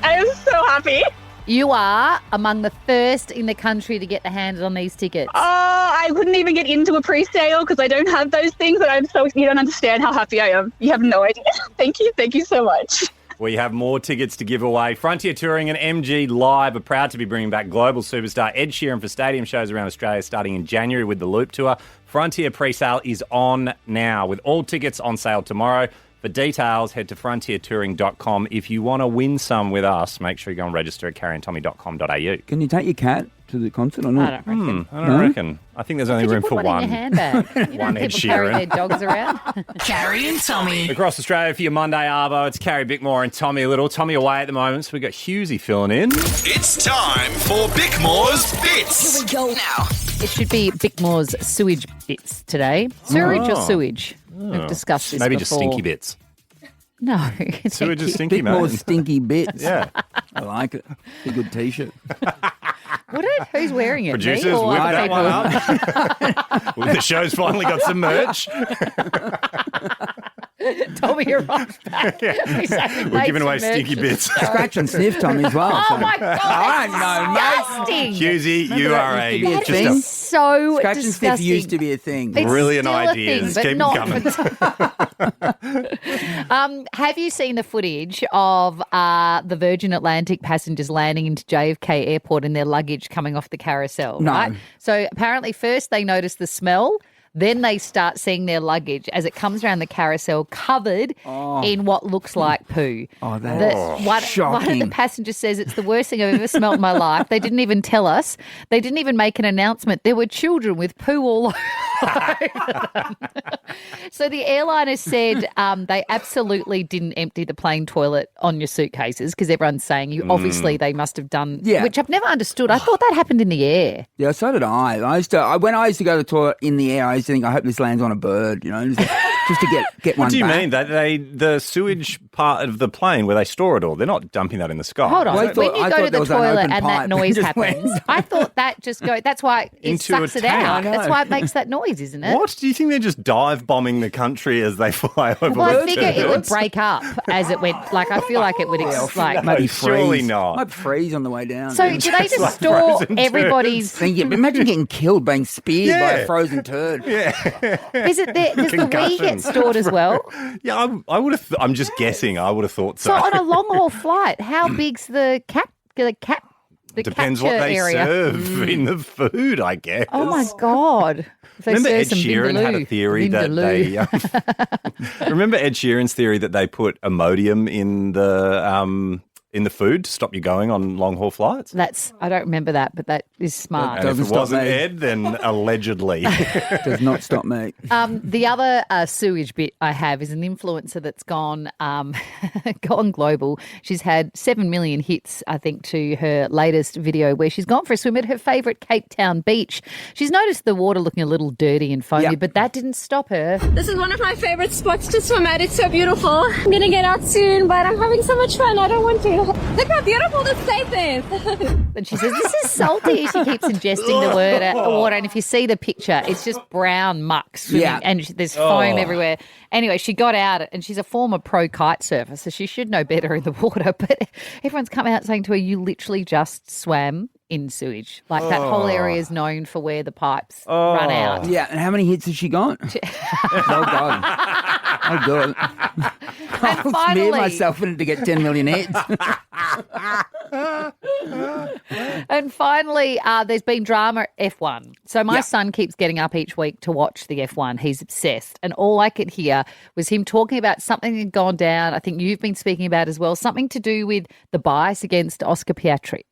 [SPEAKER 16] I am so happy.
[SPEAKER 6] You are among the first in the country to get the hands on these tickets.
[SPEAKER 16] Oh, I couldn't even get into a pre-sale because I don't have those things, and you don't understand how happy I am. You have no idea. Thank you so much.
[SPEAKER 5] We have more tickets to give away. Frontier Touring and MG Live are proud to be bringing back global superstar Ed Sheeran for stadium shows around Australia starting in January with the Loop Tour. Frontier pre-sale is on now with all tickets on sale tomorrow. For details, head to frontiertouring.com. If you want to win some with us, make sure you go and register at carrieandtommy.com.au.
[SPEAKER 7] Can you take your cat to the concert or not?
[SPEAKER 6] I don't reckon.
[SPEAKER 5] I don't reckon. I think there's only room for one.
[SPEAKER 6] In your handbag. You
[SPEAKER 5] One
[SPEAKER 6] know,
[SPEAKER 5] Ed
[SPEAKER 6] people carry
[SPEAKER 5] Sheeran.
[SPEAKER 6] their dogs around.
[SPEAKER 17] Carrie and Tommy.
[SPEAKER 5] Across Australia for your Monday Arvo, it's Carrie Bickmore and Tommy Little. Tommy away at the moment, so we've got Hughesy filling in.
[SPEAKER 18] It's time for Bickmore's Bits.
[SPEAKER 17] Here we go now.
[SPEAKER 6] It should be Bickmore's sewage bits today. Sewage or sewage? We've discussed this
[SPEAKER 5] Maybe
[SPEAKER 6] before.
[SPEAKER 5] just stinky bits.
[SPEAKER 6] No.
[SPEAKER 5] Sewage is stinky,
[SPEAKER 7] Bit more
[SPEAKER 5] mate.
[SPEAKER 7] stinky bits.
[SPEAKER 5] Yeah.
[SPEAKER 7] I like it. It's a good T-shirt.
[SPEAKER 6] Would it? Who's wearing it?
[SPEAKER 5] Producers,
[SPEAKER 6] Me or
[SPEAKER 5] whip
[SPEAKER 6] other
[SPEAKER 5] that
[SPEAKER 6] people?
[SPEAKER 5] one up. Well, the show's finally got some merch.
[SPEAKER 6] Tommy arrives back. He's saying,
[SPEAKER 5] We're
[SPEAKER 6] "Made
[SPEAKER 5] giving
[SPEAKER 6] some
[SPEAKER 5] away
[SPEAKER 6] merch."
[SPEAKER 5] stinky bits.
[SPEAKER 7] Scratch and sniff, Tommy, as well.
[SPEAKER 6] Oh, my God.
[SPEAKER 7] I
[SPEAKER 6] That's
[SPEAKER 7] know,
[SPEAKER 6] disgusting.
[SPEAKER 5] Hughesy, you
[SPEAKER 7] that
[SPEAKER 5] are
[SPEAKER 7] used to be a
[SPEAKER 5] just
[SPEAKER 7] thing?
[SPEAKER 5] a
[SPEAKER 6] So
[SPEAKER 7] Scratch and
[SPEAKER 6] disgusting.
[SPEAKER 7] sniff used to be a thing.
[SPEAKER 6] It's
[SPEAKER 5] brilliant
[SPEAKER 6] still
[SPEAKER 5] ideas.
[SPEAKER 6] A thing,
[SPEAKER 5] Keep
[SPEAKER 6] but
[SPEAKER 5] them
[SPEAKER 6] not have you seen the footage of the Virgin Atlantic passengers landing into JFK Airport and their luggage coming off the carousel?
[SPEAKER 7] No.
[SPEAKER 6] Right? So apparently first they notice the smell. Then they start seeing their luggage as it comes around the carousel covered in what looks like poo.
[SPEAKER 7] Oh, that's
[SPEAKER 6] One of
[SPEAKER 7] shocking.
[SPEAKER 6] the passengers says it's the worst thing I've ever smelled in my life. They didn't even tell us. They didn't even make an announcement. There were children with poo all over them. So the airliner said they absolutely didn't empty the plane toilet on your suitcases because everyone's saying you obviously they must have done, which I've never understood. I thought that happened in the air.
[SPEAKER 7] Yeah, so did I. When I used to go to the toilet in the air, I used to think, I hope this lands on a bird, just to get one
[SPEAKER 5] What do you
[SPEAKER 7] back.
[SPEAKER 5] mean? The sewage part of the plane where they store it all, they're not dumping that in the sky.
[SPEAKER 6] Hold on.
[SPEAKER 7] Well,
[SPEAKER 6] When you go to the toilet and that
[SPEAKER 7] pipe.
[SPEAKER 6] noise
[SPEAKER 7] Just
[SPEAKER 6] happens,
[SPEAKER 7] went-
[SPEAKER 6] I thought that just go. That's why it
[SPEAKER 5] Into a
[SPEAKER 6] sucks it
[SPEAKER 5] tank.
[SPEAKER 6] out.
[SPEAKER 5] I know.
[SPEAKER 6] That's why it makes that noise, isn't it?
[SPEAKER 5] What? Do you think they're just dive bombing the country as they fly over
[SPEAKER 6] Well, I
[SPEAKER 5] the
[SPEAKER 6] figure it would
[SPEAKER 5] turds?
[SPEAKER 6] break up as it went. Like I feel like it would like.
[SPEAKER 7] Maybe
[SPEAKER 5] surely
[SPEAKER 7] freeze.
[SPEAKER 5] not.
[SPEAKER 7] Might freeze on the way down.
[SPEAKER 6] So do they just
[SPEAKER 5] like
[SPEAKER 6] store
[SPEAKER 5] frozen
[SPEAKER 6] everybody's?
[SPEAKER 7] Think, imagine getting killed, being speared by
[SPEAKER 5] Yeah.
[SPEAKER 7] a frozen turd.
[SPEAKER 6] Is it there? Does the wee get
[SPEAKER 5] Concussion.
[SPEAKER 6] stored as well?
[SPEAKER 5] Yeah, I would have. I'm just guessing. I would have thought so.
[SPEAKER 6] So on a long haul flight, how big's the
[SPEAKER 5] Depends what
[SPEAKER 6] capture
[SPEAKER 5] they
[SPEAKER 6] area?
[SPEAKER 5] serve in the food, I guess.
[SPEAKER 6] Oh my God! If they
[SPEAKER 5] Remember
[SPEAKER 6] serve
[SPEAKER 5] Ed
[SPEAKER 6] some
[SPEAKER 5] Sheeran had a
[SPEAKER 6] vindaloo-
[SPEAKER 5] theory that
[SPEAKER 6] vindaloo.
[SPEAKER 5] they. Remember Ed Sheeran's theory that they put Imodium in the food to stop you going on long haul flights?
[SPEAKER 6] I don't remember that, but that is smart.
[SPEAKER 5] And if
[SPEAKER 7] Doesn't
[SPEAKER 5] it
[SPEAKER 7] stop
[SPEAKER 5] wasn't
[SPEAKER 7] me.
[SPEAKER 5] Ed, then allegedly.
[SPEAKER 7] Does not stop me.
[SPEAKER 6] The other sewage bit I have is an influencer that's gone global. She's had 7 million hits, I think, to her latest video where she's gone for a swim at her favourite Cape Town beach. She's noticed the water looking a little dirty and foamy, but that didn't stop her.
[SPEAKER 19] This is one of my favorite spots to swim at. It's so beautiful. I'm going to get out soon, but I'm having so much fun. I don't want to. Look how beautiful this place is.
[SPEAKER 6] And she says, this is salty. She keeps ingesting the water. And if you see the picture, it's just brown muck swimming and there's foam everywhere. Anyway, she got out and she's a former pro kite surfer, so she should know better in the water. But everyone's come out saying to her, you literally just swam in sewage. Like that whole area is known for where the pipes run out.
[SPEAKER 7] Yeah, and how many hits has she got? Well done. Oh, good. I'll
[SPEAKER 6] finally-
[SPEAKER 7] smear myself in it to get 10 million hits.
[SPEAKER 6] And finally, there's been drama at F1. So my son keeps getting up each week to watch the F1. He's obsessed. And all I could hear was him talking about something that had gone down. I think you've been speaking about as well, something to do with the bias against Oscar Piastri.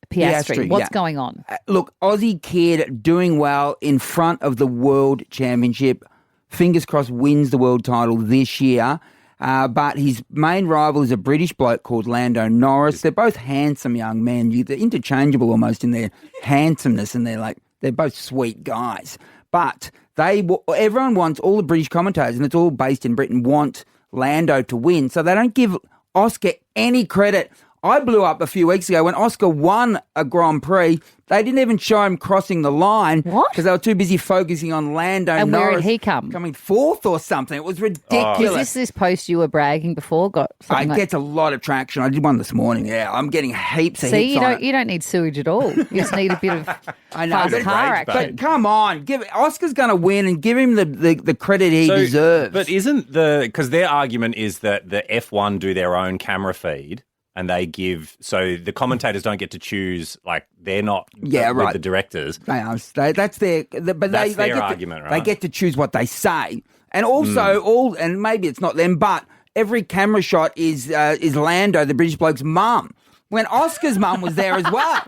[SPEAKER 6] What's going on?
[SPEAKER 7] Look, Aussie kid doing well in front of the World Championship. Fingers crossed wins the world title this year. But his main rival is a British bloke called Lando Norris. They're both handsome young men. They're interchangeable almost in their handsomeness, and they're both sweet guys. But everyone wants, all the British commentators, and it's all based in Britain, want Lando to win. So they don't give Oscar any credit. I blew up a few weeks ago when Oscar won a Grand Prix. They didn't even show him crossing the line. What? Because they were too busy focusing on Lando Norris.
[SPEAKER 6] And where did he come?
[SPEAKER 7] Coming fourth or something. It was ridiculous.
[SPEAKER 6] Was this post you were bragging before?
[SPEAKER 7] It gets a lot of traction. I did one this morning. Yeah, I'm getting heaps of hits on it.
[SPEAKER 6] You don't need sewage at all. You just need a bit of fast car action.
[SPEAKER 7] But come on, Oscar's going to win, and give him the credit he deserves.
[SPEAKER 5] But isn't because their argument is that the F1 do their own camera feed. And they so the commentators don't get to choose, they're not with the directors.
[SPEAKER 7] That's their
[SPEAKER 5] argument, right?
[SPEAKER 7] They get to choose what they say. And also, and maybe it's not them, but every camera shot is Lando, the British bloke's mum. When Oscar's mum was there as well.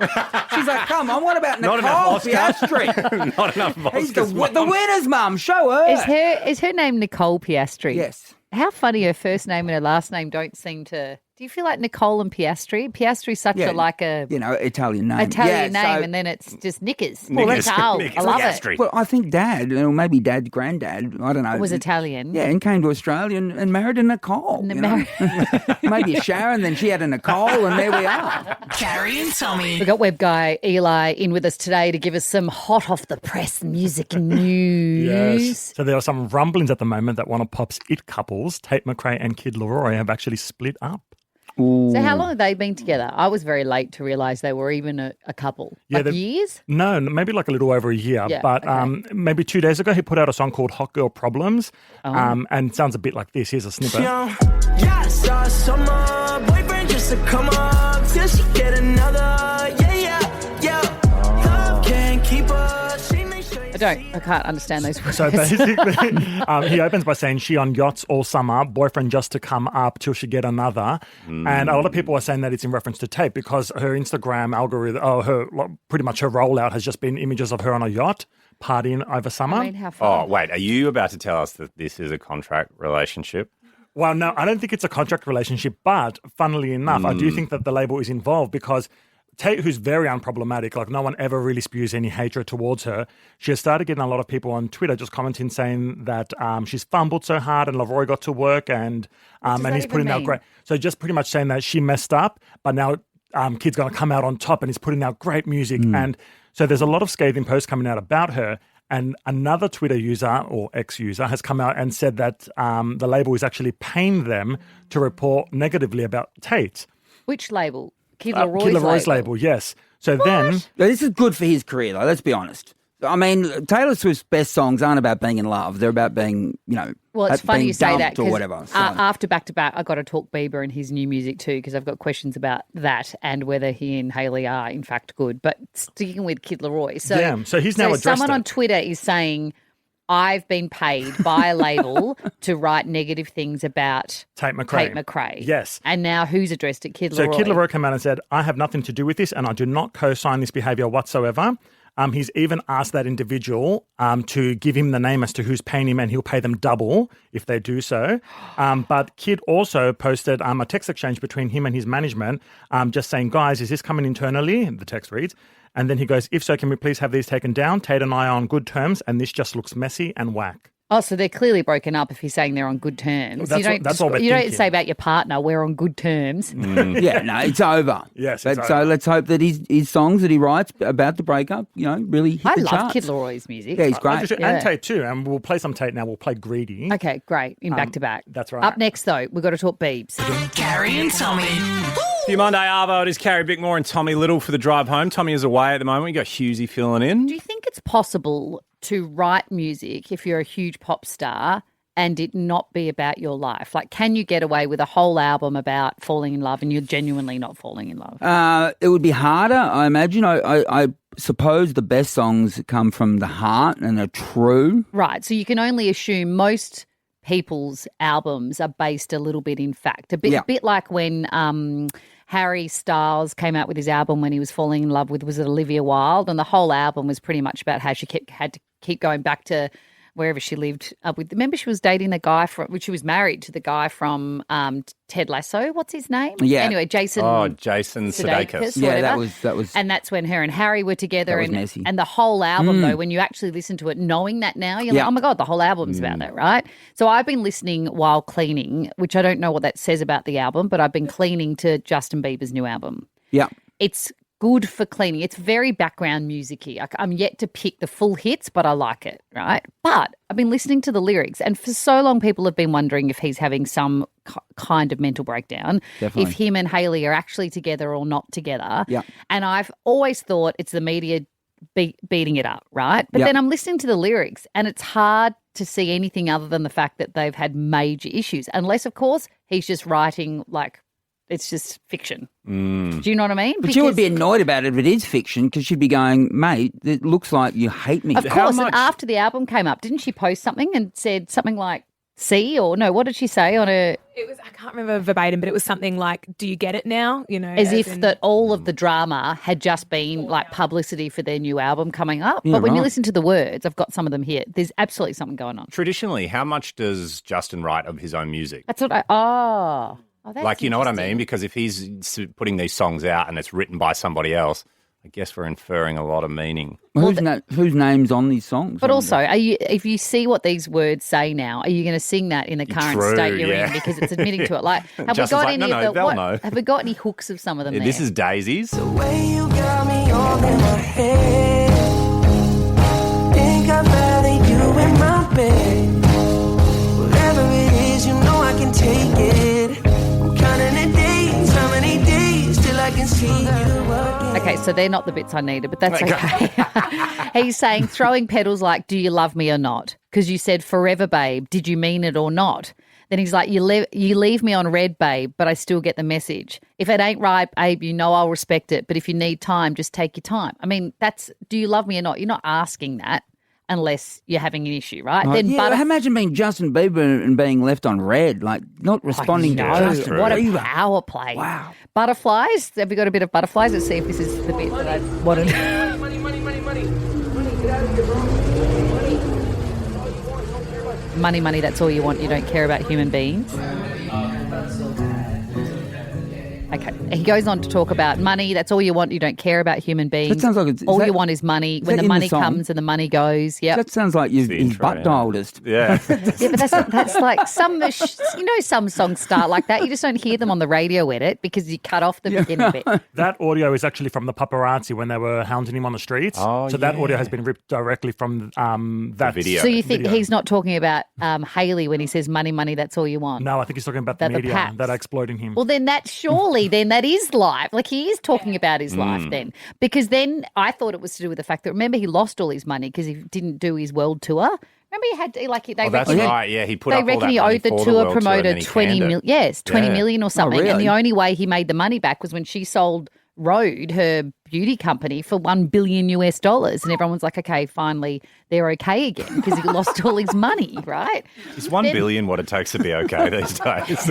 [SPEAKER 7] She's like, come on, what about Nicole Piastri?
[SPEAKER 5] Not enough of Oscar's
[SPEAKER 7] the winner's mum, show her.
[SPEAKER 6] Is her name Nicole Piastri?
[SPEAKER 7] Yes.
[SPEAKER 6] How funny her first name and her last name don't seem to... Do you feel like Nicole and Piastri? Piastri's such a
[SPEAKER 7] Italian name.
[SPEAKER 6] And then it's just Knickers. Well, that's how I love it.
[SPEAKER 7] Well, I think Dad, or maybe Dad's granddad, I don't know,
[SPEAKER 6] was Italian.
[SPEAKER 7] Yeah, and came to Australia and married a Nicole. Maybe a Sharon, then she had a Nicole, and there we are.
[SPEAKER 17] Carrie and Tommy.
[SPEAKER 6] We've got web guy Eli in with us today to give us some hot off the press music news.
[SPEAKER 20] Yes. So there are some rumblings at the moment that one of Pop's it couples, Tate McRae and Kid Laroi, have actually split up.
[SPEAKER 7] Ooh.
[SPEAKER 6] So how long have they been together? I was very late to realise they were even a couple. Years?
[SPEAKER 20] No, maybe a little over a year.
[SPEAKER 6] Yeah,
[SPEAKER 20] but maybe 2 days ago, he put out a song called Hot Girl Problems.
[SPEAKER 6] Oh.
[SPEAKER 20] And it sounds a bit like this. Here's a snippet.
[SPEAKER 15] Yes, summer boyfriend just to come up till she get another. Yeah. Love can't keep us.
[SPEAKER 6] I can't understand those words.
[SPEAKER 20] So basically, he opens by saying she on yachts all summer, boyfriend just to come up till she get another. And a lot of people are saying that it's in reference to Tate because her Instagram algorithm, pretty much her rollout has just been images of her on a yacht partying over summer.
[SPEAKER 6] I mean, how far?
[SPEAKER 5] Oh, wait, are you about to tell us that this is a contract relationship?
[SPEAKER 20] Well, no, I don't think it's a contract relationship, but funnily enough, I do think that the label is involved because Tate, who's very unproblematic, no one ever really spews any hatred towards her, she has started getting a lot of people on Twitter just commenting saying that she's fumbled so hard and Laroi got to work and he's putting out great. So just pretty much saying that she messed up, but now Kid's going to come out on top and he's putting out great music. And so there's a lot of scathing posts coming out about her. And another Twitter user or ex-user has come out and said that the label is actually paying them to report negatively about Tate.
[SPEAKER 6] Which label? Kid
[SPEAKER 20] Laroi label, yes. So then...
[SPEAKER 7] This is good for his career, though, let's be honest. I mean, Taylor Swift's best songs aren't about being in love. They're about being,
[SPEAKER 6] well, it's funny you say that
[SPEAKER 7] or whatever. So.
[SPEAKER 6] After back-to-back, I got to talk Bieber and his new music too because I've got questions about that and whether he and Hailey are, in fact, good. But sticking with Kid Laroi. So
[SPEAKER 20] he's now addressed
[SPEAKER 6] someone on Twitter is saying... I've been paid by a label to write negative things about
[SPEAKER 20] Tate McRae. Yes.
[SPEAKER 6] And now who's addressed it? Kid Laroi.
[SPEAKER 20] So Kid Laroi came out and said, I have nothing to do with this and I do not co-sign this behaviour whatsoever. He's even asked that individual to give him the name as to who's paying him and he'll pay them double if they do so. But Kid also posted a text exchange between him and his management just saying, guys, is this coming internally? The text reads. And then he goes, if so, can we please have these taken down? Tate and I are on good terms, and this just looks messy and whack.
[SPEAKER 6] Oh, so they're clearly broken up if he's saying they're on good terms.
[SPEAKER 20] Well, that's all
[SPEAKER 6] you don't say about your partner, we're on good terms.
[SPEAKER 7] Yeah, no, it's over.
[SPEAKER 20] Yes,
[SPEAKER 7] so let's hope that his songs that he writes about the breakup, really hit the charts.
[SPEAKER 6] I love Kid Laroi's music.
[SPEAKER 7] Yeah, he's great.
[SPEAKER 20] And Tate too, and we'll play some Tate now. We'll play Greedy.
[SPEAKER 6] Okay, great, in back-to-back.
[SPEAKER 20] That's right.
[SPEAKER 6] Up next, though, we've got to talk Biebs.
[SPEAKER 17] Carrie and Tommy.
[SPEAKER 5] For Monday Arvo, it is Carrie Bickmore and Tommy Little for the drive home. Tommy is away at the moment. We got Hughesy filling in.
[SPEAKER 6] Do you think it's possible to write music if you're a huge pop star and it not be about your life? Like, can you get away with a whole album about falling in love and you're genuinely not falling in love?
[SPEAKER 7] It would be harder, I imagine. I suppose the best songs come from the heart and are true.
[SPEAKER 6] Right. So you can only assume most people's albums are based a little bit in fact. A bit like when Harry Styles came out with his album when he was falling in love with, was it Olivia Wilde? And the whole had pretty much about how she had to keep going back to wherever she lived. Remember, she was dating the guy she was married to the guy from Ted Lasso. What's his name?
[SPEAKER 7] Yeah.
[SPEAKER 6] Anyway, Jason.
[SPEAKER 5] Oh, Jason Sudeikis.
[SPEAKER 7] Yeah, that was.
[SPEAKER 6] And that's when her and Harry were together.
[SPEAKER 7] That was messy.
[SPEAKER 6] And the whole album, though, when you actually listen to it, knowing that now, you're like, oh my God, the whole album's about that, right? So I've been listening while cleaning, which I don't know what that says about the album, but I've been cleaning to Justin Bieber's new album.
[SPEAKER 7] Yeah.
[SPEAKER 6] It's good for cleaning. It's very background music-y. I'm yet to pick the full hits, but I like it, right? But I've been listening to the lyrics, and for so long people have been wondering if he's having some kind of mental breakdown,
[SPEAKER 7] Definitely.
[SPEAKER 6] if him and Hailey are actually together or not together.
[SPEAKER 7] Yeah.
[SPEAKER 6] And I've always thought it's the media beating it up, right? But then I'm listening to the lyrics, and it's hard to see anything other than the fact that they've had major issues, unless, of course, he's just writing like it's just fiction. Do you know what I mean?
[SPEAKER 7] But you would be annoyed about it if it is fiction, because you'd be going, mate, it looks like you hate me.
[SPEAKER 6] Of course, and after the album came up, didn't she post something and said something like, see, or no, what did she say on her?
[SPEAKER 21] It was, I can't remember verbatim, but it was something like, do you get it now? You know,
[SPEAKER 6] as if that all of the drama had just been like publicity for their new album coming up.
[SPEAKER 5] Yeah,
[SPEAKER 6] but when you
[SPEAKER 5] right.
[SPEAKER 6] listen to the words, I've got some of them here, there's absolutely something going on.
[SPEAKER 5] Traditionally, how much does Justin write of his own music?
[SPEAKER 6] That's what that's
[SPEAKER 5] like, you know what I mean? Because if he's putting these songs out and it's written by somebody else, I guess we're inferring a lot of meaning.
[SPEAKER 7] Whose name's on these songs?
[SPEAKER 6] But also, if you see what these words say now, are you going to sing that in the current state you're in? Because it's admitting to it. Like, have we got any of the? Have we got any hooks of some of them?
[SPEAKER 5] This is Daisy's.
[SPEAKER 15] The way you got me all in my head. Think I'd rather you in my bed. Whatever it is, you know I can take it. I'm counting the days, how many days till I can see you again.
[SPEAKER 6] Okay, so they're not the bits I needed, but that's okay. He's saying throwing pedals like, do you love me or not? Because you said forever, babe. Did you mean it or not? Then he's like, you leave me on red, babe, but I still get the message. If it ain't right, babe, you know I'll respect it. But if you need time, just take your time. I mean, that's, do you love me or not? You're not asking that unless you're having an issue, right?
[SPEAKER 7] Then imagine being Justin Bieber and being left on red, like not responding to Justin.
[SPEAKER 6] What a power play.
[SPEAKER 7] Wow.
[SPEAKER 6] Butterflies. Have we got a bit of butterflies? Let's see if this is the bit that I wanted.
[SPEAKER 15] Money. Get out of here, bro.
[SPEAKER 6] Money, that's all you want. You don't care about human beings. Okay. He goes on to talk about money. That's all you want. You don't care about human beings.
[SPEAKER 7] That sounds like
[SPEAKER 6] all you want is money. When the money comes and the money goes. Yeah.
[SPEAKER 7] That sounds like he's butt dialed us.
[SPEAKER 5] Yeah.
[SPEAKER 6] Yeah, but that's like some songs start like that. You just don't hear them on the radio edit because you cut off the beginning bit.
[SPEAKER 20] That audio is actually from the paparazzi when they were hounding him on the streets.
[SPEAKER 5] Oh,
[SPEAKER 20] so that audio has been ripped directly from that
[SPEAKER 5] video.
[SPEAKER 6] So you think he's not talking about Hailey when he says money, that's all you want?
[SPEAKER 20] No, I think he's talking about the media that are exploiting him.
[SPEAKER 6] Well, then then that is life. Like, he is talking about his life then. Because then I thought it was to do with the fact that, remember, he lost all his money because he didn't do his world tour. Remember, he had
[SPEAKER 5] that's right. Yeah, he put up all that
[SPEAKER 6] reckon he
[SPEAKER 5] money
[SPEAKER 6] owed the
[SPEAKER 5] for
[SPEAKER 6] tour
[SPEAKER 5] world
[SPEAKER 6] promoter
[SPEAKER 5] tour,
[SPEAKER 6] 20 million or something.
[SPEAKER 7] really?
[SPEAKER 6] And the only way he made the money back was when she sold Rode, her beauty company, for $1 billion US. And everyone was like, okay, finally they're okay again because he lost all his money, right?
[SPEAKER 5] Is $1 billion what it takes to be okay these days?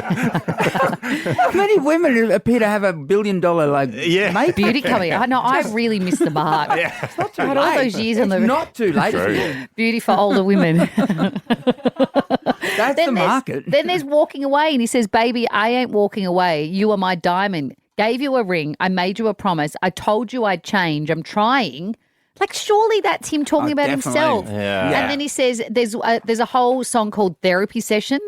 [SPEAKER 7] Many women appear to have $1 billion mate.
[SPEAKER 6] Beauty company. I know, I've really missed the mark.
[SPEAKER 7] It's not too
[SPEAKER 6] I had
[SPEAKER 7] late.
[SPEAKER 6] all those years on the
[SPEAKER 7] Not too late.
[SPEAKER 5] True.
[SPEAKER 6] beauty for older women.
[SPEAKER 7] That's the market.
[SPEAKER 6] Then there's walking away, and he says, baby, I ain't walking away. You are my diamond. Gave you a ring. I made you a promise. I told you I'd change. I'm trying. Like, surely that's him talking about
[SPEAKER 7] definitely.
[SPEAKER 6] himself.
[SPEAKER 5] Yeah.
[SPEAKER 6] And then he says there's a whole song called Therapy Session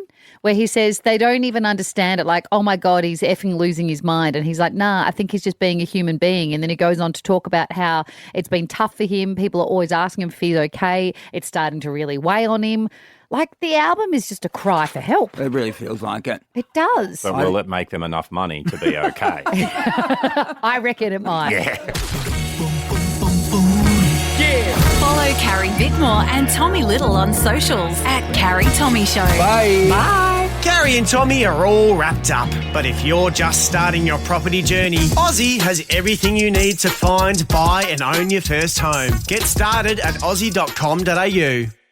[SPEAKER 6] where he says they don't even understand it. Like, oh, my God, he's effing losing his mind. And he's like, nah, I think he's just being a human being. And then he goes on to talk about how it's been tough for him. People are always asking him if he's okay. It's starting to really weigh on him. Like, the album is just a cry for help.
[SPEAKER 7] It really feels like it.
[SPEAKER 6] It does.
[SPEAKER 5] But will it make them enough money to be okay?
[SPEAKER 6] I reckon it might.
[SPEAKER 5] Yeah.
[SPEAKER 17] Follow Carrie Bickmore and Tommy Little on socials at Carrie Tommy Show.
[SPEAKER 14] Bye.
[SPEAKER 17] Bye.
[SPEAKER 1] Carrie and Tommy are all wrapped up, but if you're just starting your property journey, Aussie has everything you need to find, buy and own your first home. Get started at aussie.com.au.